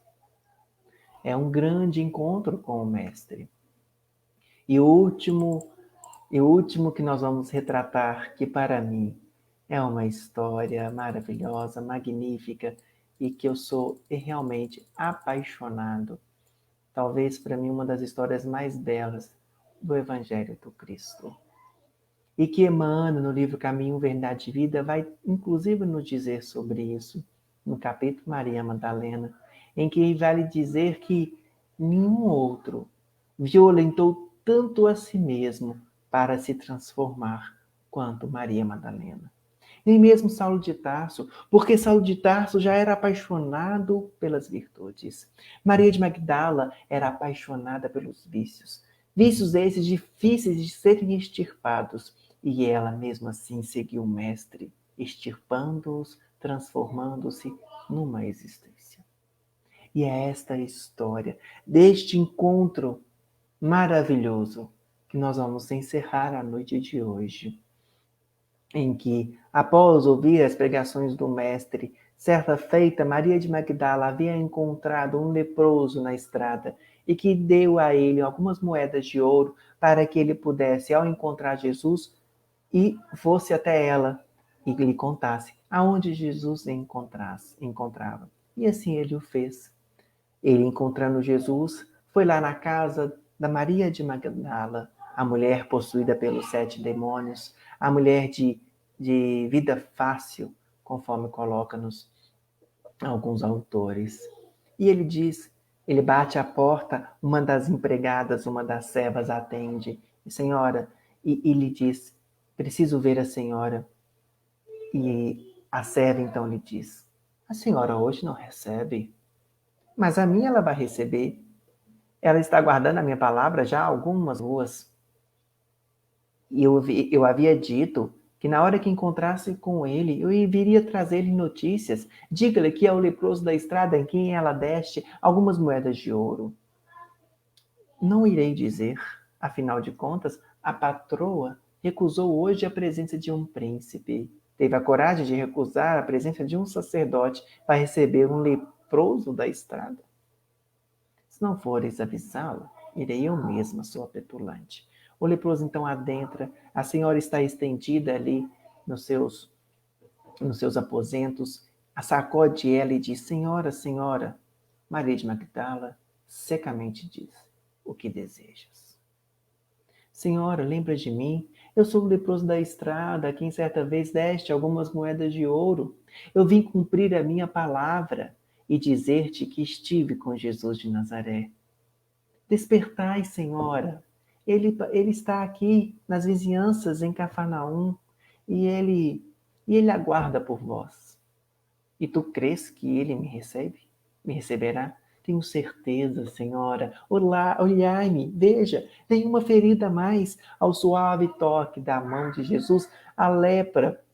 É um grande encontro com o Mestre. E o último que nós vamos retratar, que para mim é uma história maravilhosa, magnífica, e que eu sou realmente apaixonado. Talvez para mim uma das histórias mais belas do Evangelho do Cristo. E que Emmanuel, no livro Caminho, Verdade e Vida, vai inclusive nos dizer sobre isso, no capítulo Maria Madalena, em que vai lhe dizer que nenhum outro violentou tanto a si mesmo para se transformar quanto Maria Madalena. Nem mesmo Saulo de Tarso, porque Saulo de Tarso já era apaixonado pelas virtudes. Maria de Magdala era apaixonada pelos vícios. Vícios esses difíceis de serem extirpados. E ela, mesmo assim, seguiu o Mestre, extirpando-os, transformando-se numa existência. E é esta história deste encontro maravilhoso que nós vamos encerrar a noite de hoje, em que, após ouvir as pregações do Mestre, certa feita Maria de Magdala havia encontrado um leproso na estrada e que deu a ele algumas moedas de ouro para que ele pudesse, ao encontrar Jesus, e fosse até ela e lhe contasse aonde Jesus encontrava. E assim ele o fez. Ele, encontrando Jesus, foi lá na casa da Maria de Magdala, a mulher possuída pelos 7 demônios, a mulher de vida fácil, conforme coloca-nos alguns autores. E ele diz, ele bate à porta, uma das empregadas, uma das servas atende, senhora, e lhe diz, preciso ver a senhora. E a serva então lhe diz, a senhora hoje não recebe, mas a minha ela vai receber. Ela está guardando a minha palavra já há algumas ruas. E eu havia dito que na hora que encontrasse com ele, eu viria trazer-lhe notícias. Diga-lhe que é o leproso da estrada em quem ela deste algumas moedas de ouro. Não irei dizer, afinal de contas, a patroa recusou hoje a presença de um príncipe. Teve a coragem de recusar a presença de um sacerdote para receber um leproso da estrada. Se não fores avisá-la, irei eu mesma, sua petulante. O leproso então adentra, a senhora está estendida ali nos seus aposentos, sacode ela e diz, senhora, senhora. Maria de Magdala secamente diz, o que desejas? Senhora, lembra de mim? Eu sou o leproso da estrada, a quem certa vez deste algumas moedas de ouro. Eu vim cumprir a minha palavra e dizer-te que estive com Jesus de Nazaré. Despertai, Senhora. Ele está aqui nas vizinhanças em Cafarnaum e ele aguarda por vós. E tu crês que ele me recebe? Me receberá? Tenho certeza, Senhora. Olhai-me, veja, nenhuma ferida mais. Ao suave toque da mão de Jesus, a lepra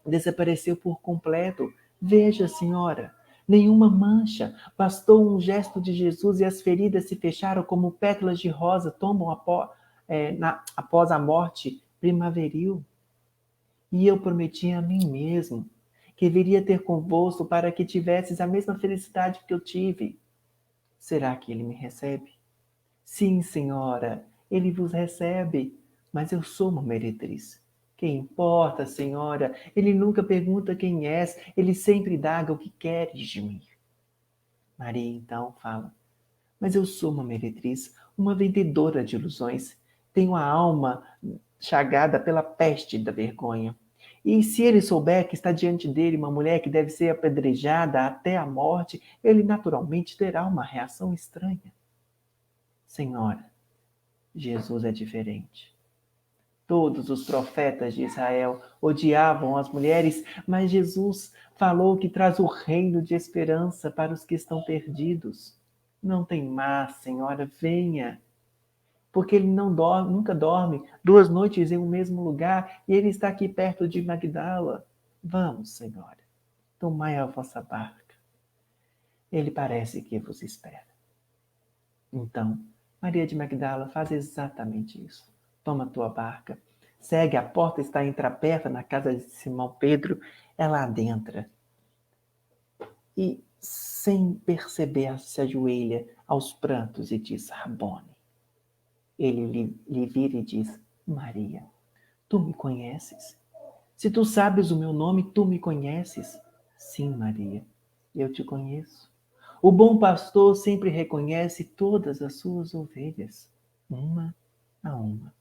desapareceu por completo. Veja, Senhora, nenhuma mancha. Bastou um gesto de Jesus e as feridas se fecharam como pétalas de rosa tombam após a morte primaveril. E eu prometi a mim mesmo que viria ter convosco para que tivesses a mesma felicidade que eu tive. Será que ele me recebe? Sim, Senhora, Ele vos recebe, mas eu sou uma meretriz. Que importa, Senhora? Ele nunca pergunta quem és, ele sempre indaga o que queres de mim. Maria então fala: mas eu sou uma meretriz, uma vendedora de ilusões. Tenho a alma chagada pela peste da vergonha. E se ele souber que está diante dele uma mulher que deve ser apedrejada até a morte, ele naturalmente terá uma reação estranha. Senhora, Jesus é diferente. Todos os profetas de Israel odiavam as mulheres, mas Jesus falou que traz o reino de esperança para os que estão perdidos. Não tem má, Senhora, venha. Porque ele não dorme, nunca dorme 2 noites em um mesmo lugar e ele está aqui perto de Magdala. Vamos, Senhora, tomai a vossa barca. Ele parece que vos espera. Então, Maria de Magdala faz exatamente isso. Toma a tua barca, segue, a porta está entreaberta na casa de Simão Pedro, ela adentra e, sem perceber, se ajoelha aos prantos e diz: Rabone. Ele lhe vira e diz: Maria, tu me conheces? Se tu sabes o meu nome, tu me conheces? Sim, Maria, eu te conheço. O bom pastor sempre reconhece todas as suas ovelhas, uma a uma.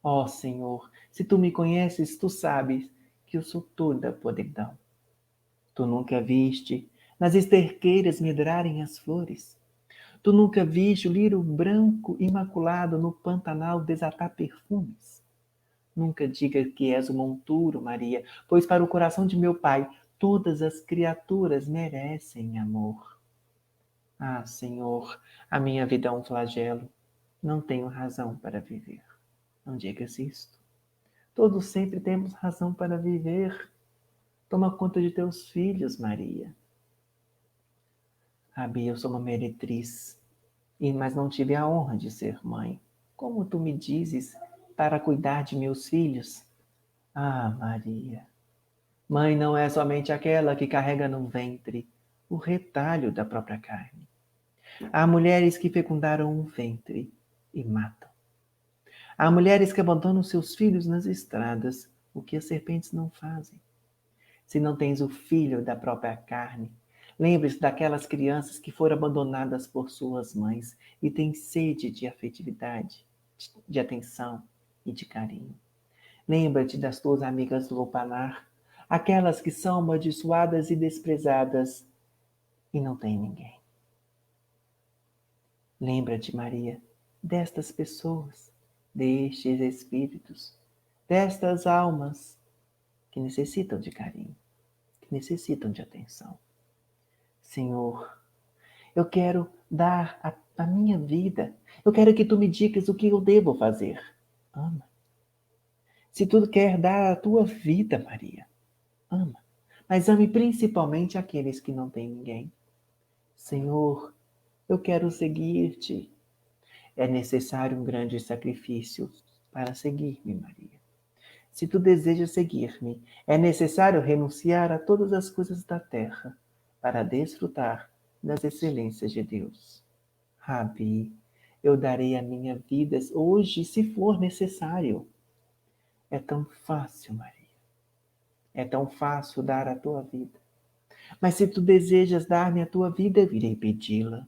Ó Senhor, se tu me conheces, tu sabes que eu sou toda podridão. Tu nunca viste nas esterqueiras medrarem as flores. Tu nunca viste o lírio branco imaculado no Pantanal desatar perfumes. Nunca diga que és um monturo, Maria, pois para o coração de meu Pai todas as criaturas merecem amor. Ah, Senhor, a minha vida é um flagelo. Não tenho razão para viver. Não digas isto. Todos sempre temos razão para viver. Toma conta de teus filhos, Maria. Rabi, eu sou uma meretriz, mas não tive a honra de ser mãe. Como tu me dizes para cuidar de meus filhos? Ah, Maria, mãe não é somente aquela que carrega no ventre o retalho da própria carne. Há mulheres que fecundaram um ventre e matam. Há mulheres que abandonam seus filhos nas estradas, o que as serpentes não fazem. Se não tens o filho da própria carne, lembre-se daquelas crianças que foram abandonadas por suas mães e têm sede de afetividade, de atenção e de carinho. Lembra-te das tuas amigas do Lupanar, aquelas que são amaldiçoadas e desprezadas e não têm ninguém. Lembra-te, Maria, destas pessoas, destes espíritos, destas almas que necessitam de carinho, que necessitam de atenção. Senhor, eu quero dar a minha vida. Eu quero que tu me digas o que eu devo fazer. Ama. Se tu quer dar a tua vida, Maria, ama. Mas ame principalmente aqueles que não têm ninguém. Senhor, eu quero seguir-te. É necessário um grande sacrifício para seguir-me, Maria. Se tu desejas seguir-me, é necessário renunciar a todas as coisas da terra para desfrutar das excelências de Deus. Rabi, eu darei a minha vida hoje, se for necessário. É tão fácil, Maria. É tão fácil dar a tua vida. Mas se tu desejas dar-me a tua vida, eu irei pedi-la.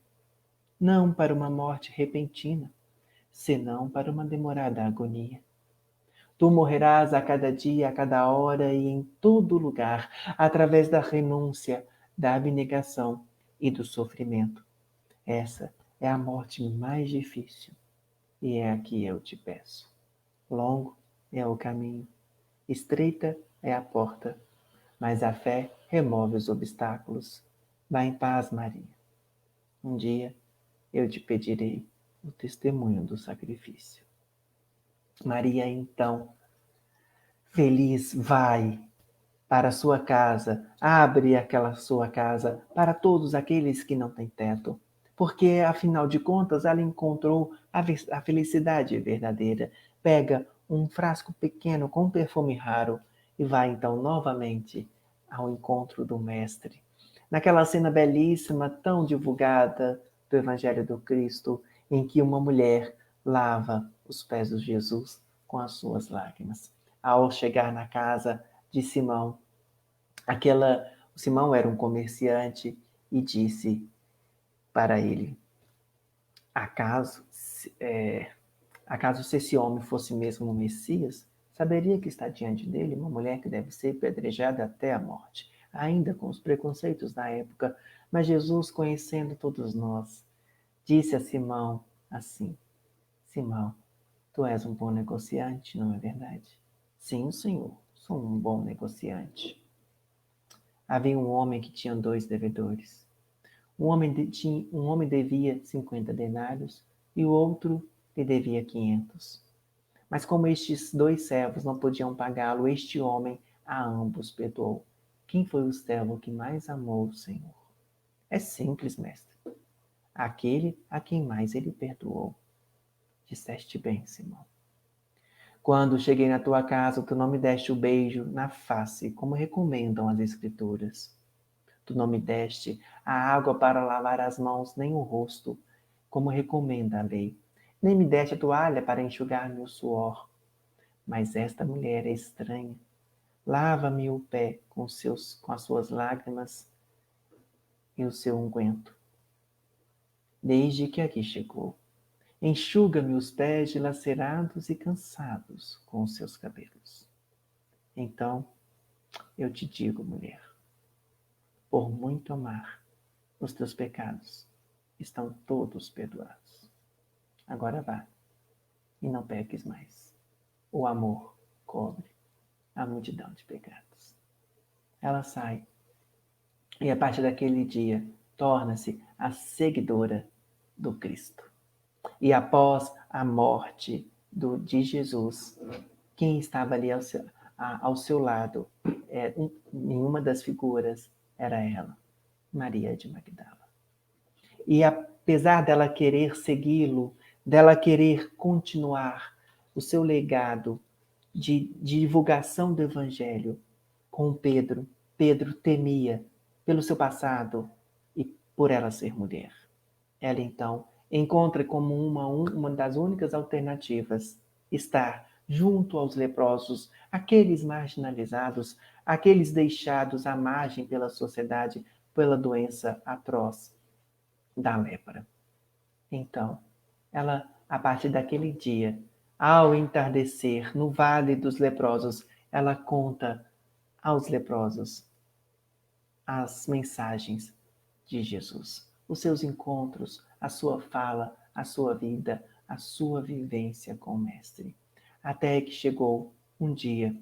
Não para uma morte repentina, senão para uma demorada agonia. Tu morrerás a cada dia, a cada hora e em todo lugar, através da renúncia, da abnegação e do sofrimento. Essa é a morte mais difícil e é a que eu te peço. Longo é o caminho, estreita é a porta, mas a fé remove os obstáculos. Vá em paz, Maria. Um dia eu te pedirei o testemunho do sacrifício. Maria, então, feliz, vai para a sua casa, abre aquela sua casa para todos aqueles que não têm teto, porque, afinal de contas, ela encontrou a felicidade verdadeira. Pega um frasco pequeno com perfume raro e vai, então, novamente ao encontro do Mestre. Naquela cena belíssima, tão divulgada do Evangelho do Cristo, em que uma mulher lava os pés de Jesus com as suas lágrimas. Ao chegar na casa de Simão, o Simão era um comerciante e disse para ele: acaso, acaso se esse homem fosse mesmo o Messias, saberia que está diante dele uma mulher que deve ser pedrejada até a morte, ainda com os preconceitos da época. Mas Jesus, conhecendo todos nós, disse a Simão assim: Simão, tu és um bom negociante, não é verdade? Sim, Senhor, sou um bom negociante. Havia um homem que tinha 2 devedores. Um homem devia 50 denários e o outro lhe devia 500. Mas como estes 2 servos não podiam pagá-lo, este homem a ambos perdoou. Quem foi o servo que mais amou o Senhor? É simples, mestre. Aquele a quem mais ele perdoou. Disseste bem, Simão. Quando cheguei na tua casa, tu não me deste o beijo na face, como recomendam as Escrituras. Tu não me deste a água para lavar as mãos, nem o rosto, como recomenda a lei. Nem me deste a toalha para enxugar meu suor. Mas esta mulher é estranha. Lava-me o pé com as suas lágrimas e o seu unguento, desde que aqui chegou. Enxuga-me os pés dilacerados e cansados com os seus cabelos. Então, eu te digo, mulher, por muito amar, os teus pecados estão todos perdoados. Agora vá e não peques mais. O amor cobre a multidão de pecados. Ela sai e a partir daquele dia torna-se a seguidora do Cristo. E após a morte de Jesus, quem estava ali ao seu lado, nenhuma das figuras era ela, Maria de Magdala. E apesar dela querer segui-lo, dela querer continuar o seu legado de divulgação do Evangelho com Pedro, Pedro temia pelo seu passado e por ela ser mulher. Ela então encontra como uma das únicas alternativas estar junto aos leprosos, aqueles marginalizados, aqueles deixados à margem pela sociedade pela doença atroz da lepra. Então, ela, a partir daquele dia, ao entardecer no vale dos leprosos, ela conta aos leprosos as mensagens de Jesus, os seus encontros, a sua fala, a sua vida, a sua vivência com o Mestre. Até que chegou um dia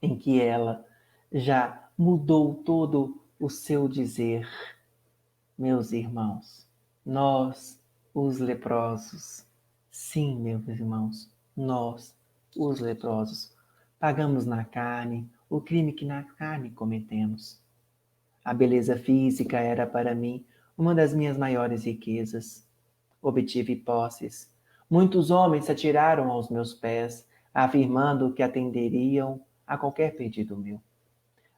em que ela já mudou todo o seu dizer. Meus irmãos, nós, os leprosos, sim, meus irmãos, nós, os leprosos, pagamos na carne o crime que na carne cometemos. A beleza física era para mim uma das minhas maiores riquezas. Obtive posses. Muitos homens se atiraram aos meus pés, afirmando que atenderiam a qualquer pedido meu.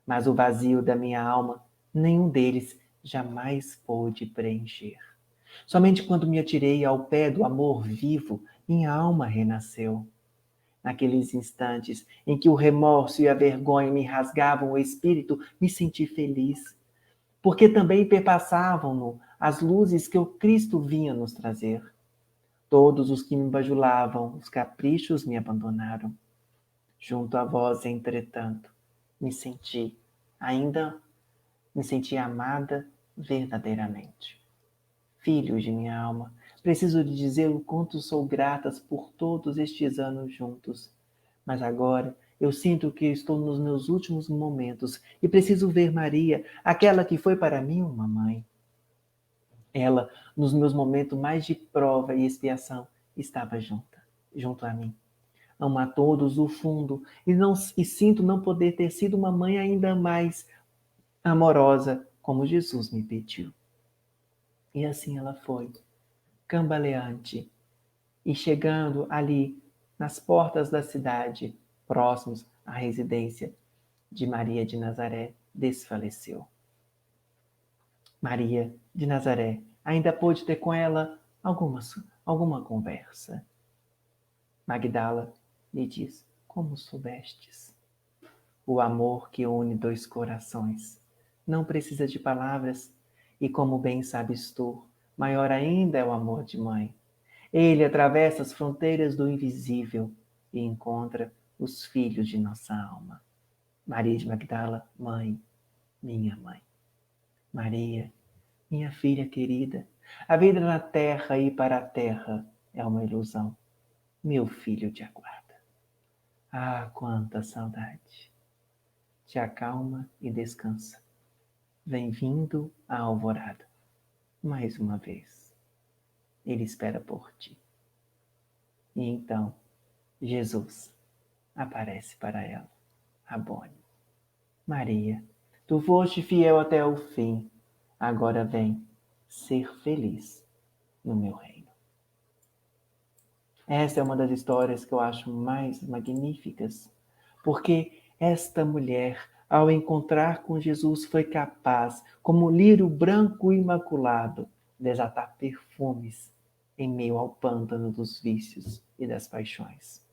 Mas o vazio da minha alma, nenhum deles jamais pôde preencher. Somente quando me atirei ao pé do amor vivo, minha alma renasceu. Naqueles instantes em que o remorso e a vergonha me rasgavam o espírito, me senti feliz, porque também perpassavam-no as luzes que o Cristo vinha nos trazer. Todos os que me bajulavam, os caprichos me abandonaram. Junto a vós, entretanto, me senti amada verdadeiramente. Filhos de minha alma, preciso de dizer o quanto sou gratas por todos estes anos juntos. Mas agora eu sinto que estou nos meus últimos momentos e preciso ver Maria, aquela que foi para mim uma mãe. Ela, nos meus momentos mais de prova e expiação, estava junto a mim. Amo a todos do fundo e sinto não poder ter sido uma mãe ainda mais amorosa, como Jesus me pediu. E assim ela foi, cambaleante, e chegando ali nas portas da cidade, próximos à residência de Maria de Nazaré, desfaleceu. Maria de Nazaré ainda pôde ter com ela alguma conversa. Magdala lhe diz: como soubestes? O amor que une dois corações não precisa de palavras, e como bem sabes tu, maior ainda é o amor de mãe. Ele atravessa as fronteiras do invisível e encontra os filhos de nossa alma. Maria de Magdala, mãe, minha mãe. Maria, minha filha querida, a vida na terra e para a terra é uma ilusão. Meu filho te aguarda. Ah, quanta saudade! Te acalma e descansa. Vem vindo a alvorada. Mais uma vez. Ele espera por ti. E então, Jesus aparece para ela. Rabone. Maria, tu foste fiel até o fim. Agora vem ser feliz no meu reino. Essa é uma das histórias que eu acho mais magníficas, porque esta mulher, ao encontrar com Jesus, foi capaz, como lírio branco e imaculado, desatar perfumes em meio ao pântano dos vícios e das paixões,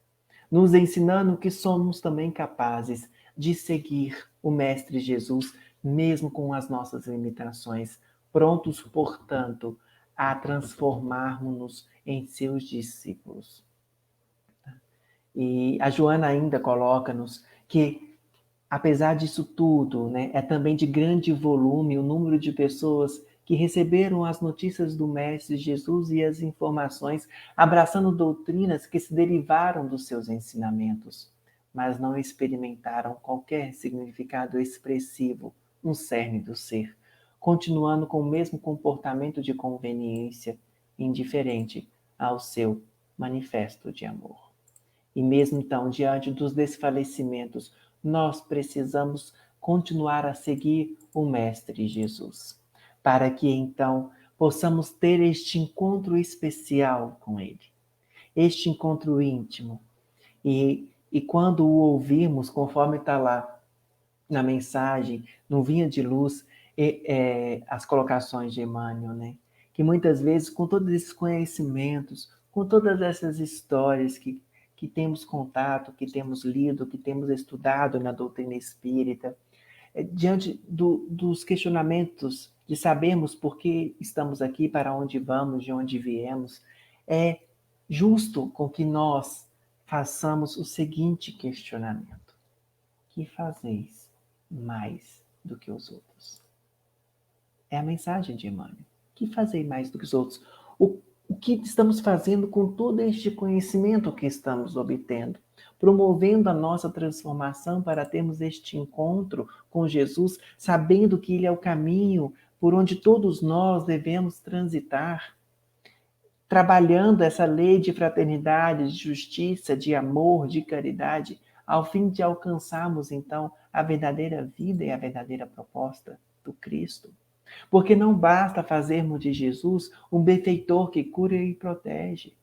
nos ensinando que somos também capazes de seguir o Mestre Jesus, mesmo com as nossas limitações, prontos, portanto, a transformarmos-nos em seus discípulos. E a Joana ainda coloca-nos que, apesar disso tudo, né, é também de grande volume o número de pessoas que receberam as notícias do Mestre Jesus e as informações, abraçando doutrinas que se derivaram dos seus ensinamentos, mas não experimentaram qualquer significado expressivo, um cerne do ser, continuando com o mesmo comportamento de conveniência, indiferente ao seu manifesto de amor. E mesmo então, diante dos desfalecimentos, nós precisamos continuar a seguir o Mestre Jesus, para que então possamos ter este encontro especial com Ele, este encontro íntimo. E quando o ouvirmos, conforme está lá na mensagem, no Vinha de Luz, as colocações de Emmanuel, né? Que muitas vezes, com todos esses conhecimentos, com todas essas histórias que temos contato, que temos lido, que temos estudado na doutrina espírita, diante dos questionamentos de sabermos por que estamos aqui, para onde vamos, de onde viemos, é justo com que nós façamos o seguinte questionamento: que fazeis mais do que os outros? É a mensagem de Emmanuel. Que fazeis mais do que os outros? O que estamos fazendo com todo este conhecimento que estamos obtendo? Promovendo a nossa transformação para termos este encontro com Jesus, sabendo que Ele é o caminho por onde todos nós devemos transitar, trabalhando essa lei de fraternidade, de justiça, de amor, de caridade, ao fim de alcançarmos, então, a verdadeira vida e a verdadeira proposta do Cristo. Porque não basta fazermos de Jesus um benfeitor que cura e protege.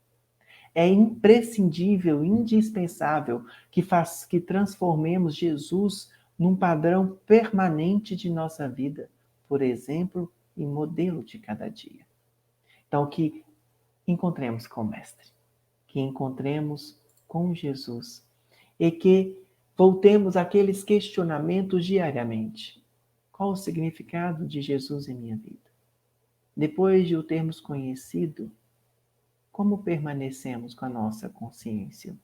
É imprescindível, indispensável que transformemos Jesus num padrão permanente de nossa vida, por exemplo, e modelo de cada dia. Então, que encontremos com o Mestre, que encontremos com Jesus e que voltemos àqueles questionamentos diariamente. Qual o significado de Jesus em minha vida? Depois de o termos conhecido, como permanecemos com a nossa consciência?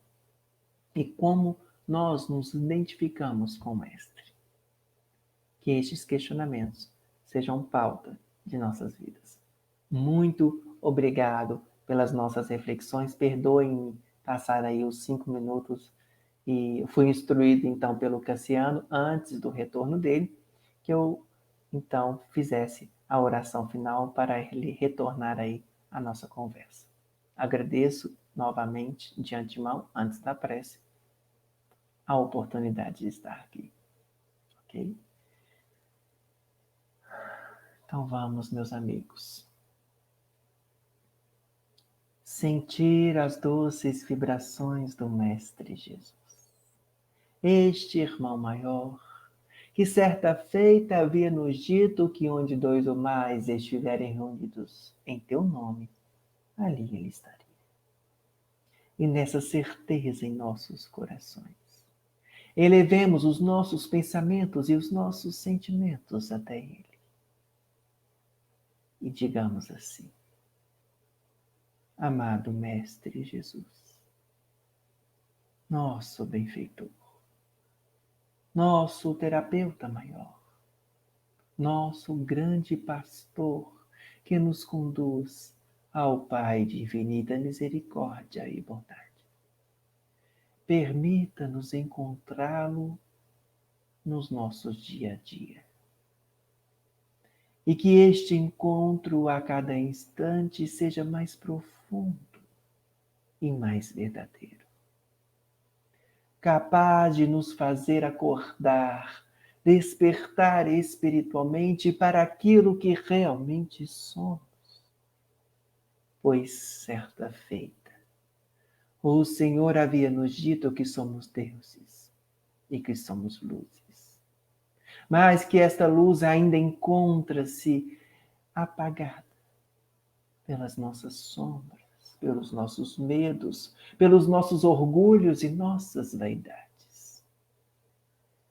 E como nós nos identificamos com o Mestre? Que estes questionamentos sejam pauta de nossas vidas. Muito obrigado pelas nossas reflexões. Perdoem-me passar aí os 5 minutos, e fui instruído então pelo Cassiano, antes do retorno dele, que eu então fizesse a oração final para ele retornar aí à nossa conversa. Agradeço novamente, de antemão, antes da prece, a oportunidade de estar aqui. Ok? Então vamos, meus amigos. Sentir as doces vibrações do Mestre Jesus. Este irmão maior, que certa feita havia nos dito que onde 2 ou mais estiverem reunidos em teu nome, ali ele estaria. e nessa certeza em nossos corações. Elevemos os nossos pensamentos e os nossos sentimentos até Ele. E digamos assim: amado Mestre Jesus, nosso benfeitor, nosso terapeuta maior, nosso grande pastor que nos conduz ao Pai de infinita misericórdia e bondade. Permita-nos encontrá-lo nos nossos dia a dia. E que este encontro a cada instante seja mais profundo e mais verdadeiro, capaz de nos fazer acordar, despertar espiritualmente para aquilo que realmente somos. Pois certa feita, o Senhor havia nos dito que somos deuses e que somos luzes, mas que esta luz ainda encontra-se apagada pelas nossas sombras, pelos nossos medos, pelos nossos orgulhos e nossas vaidades.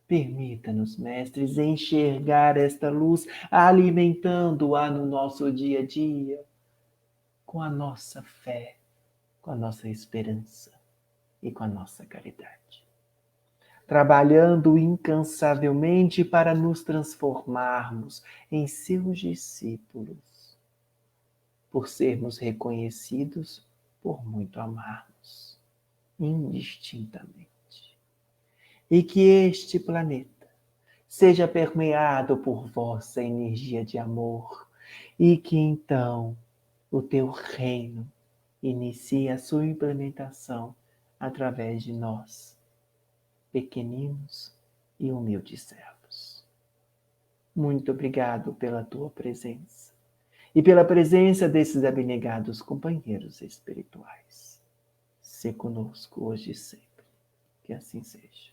Permita-nos, mestres, enxergar esta luz, alimentando-a no nosso dia a dia, com a nossa fé, com a nossa esperança e com a nossa caridade. Trabalhando incansavelmente para nos transformarmos em seus discípulos, por sermos reconhecidos por muito amarmos, indistintamente. E que este planeta seja permeado por vossa energia de amor, e que então o teu reino inicie a sua implementação através de nós, pequeninos e humildes servos. Muito obrigado pela tua presença e pela presença desses abnegados companheiros espirituais. Se conosco hoje e sempre. Que assim seja.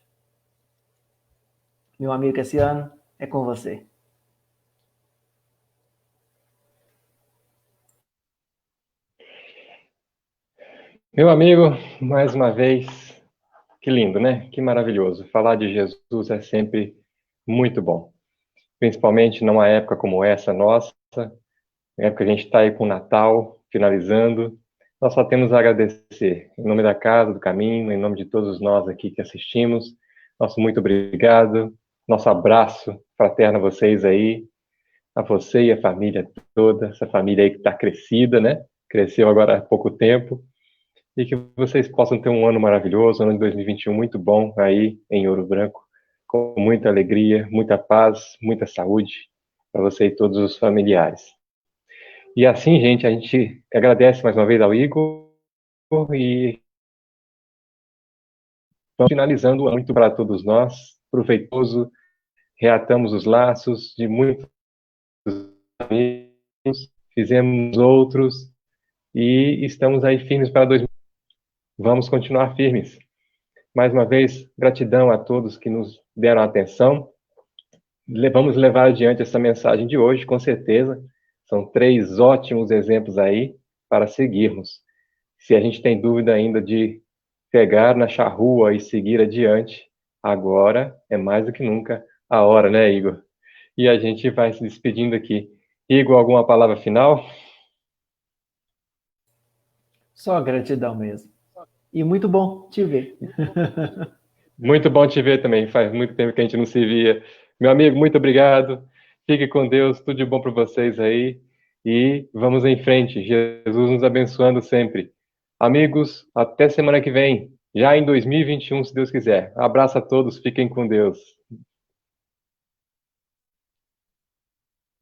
Meu amigo Cassiano, é com você. Meu amigo, mais uma vez, que lindo, né? Que maravilhoso. Falar de Jesus é sempre muito bom. Principalmente numa época como essa nossa, na época que a gente está aí com o Natal, finalizando. Nós só temos a agradecer. Em nome da Casa do Caminho, em nome de todos nós aqui que assistimos, nosso muito obrigado. Nosso abraço fraterno a vocês aí, a você e a família toda, essa família aí que está crescida, né? Cresceu agora há pouco tempo. E que vocês possam ter um ano maravilhoso, um ano de 2021 muito bom aí em Ouro Branco, com muita alegria, muita paz, muita saúde para você e todos os familiares. E assim, gente, a gente agradece mais uma vez ao Igor e vamos finalizando muito para todos nós, proveitoso, reatamos os laços de muitos amigos, fizemos outros e estamos aí firmes para 2020. Vamos continuar firmes. Mais uma vez, gratidão a todos que nos deram atenção. Vamos levar adiante essa mensagem de hoje, com certeza. São 3 ótimos exemplos aí para seguirmos. Se a gente tem dúvida ainda de pegar na charrua e seguir adiante, agora é mais do que nunca a hora, né, Igor? E a gente vai se despedindo aqui. Igor, alguma palavra final? Só gratidão mesmo. E muito bom te ver. Muito bom te ver também. Faz muito tempo que a gente não se via. Meu amigo, muito obrigado. Fique com Deus. Tudo de bom para vocês aí. E vamos em frente. Jesus nos abençoando sempre. Amigos, até semana que vem. Já em 2021, se Deus quiser. Um abraço a todos. Fiquem com Deus.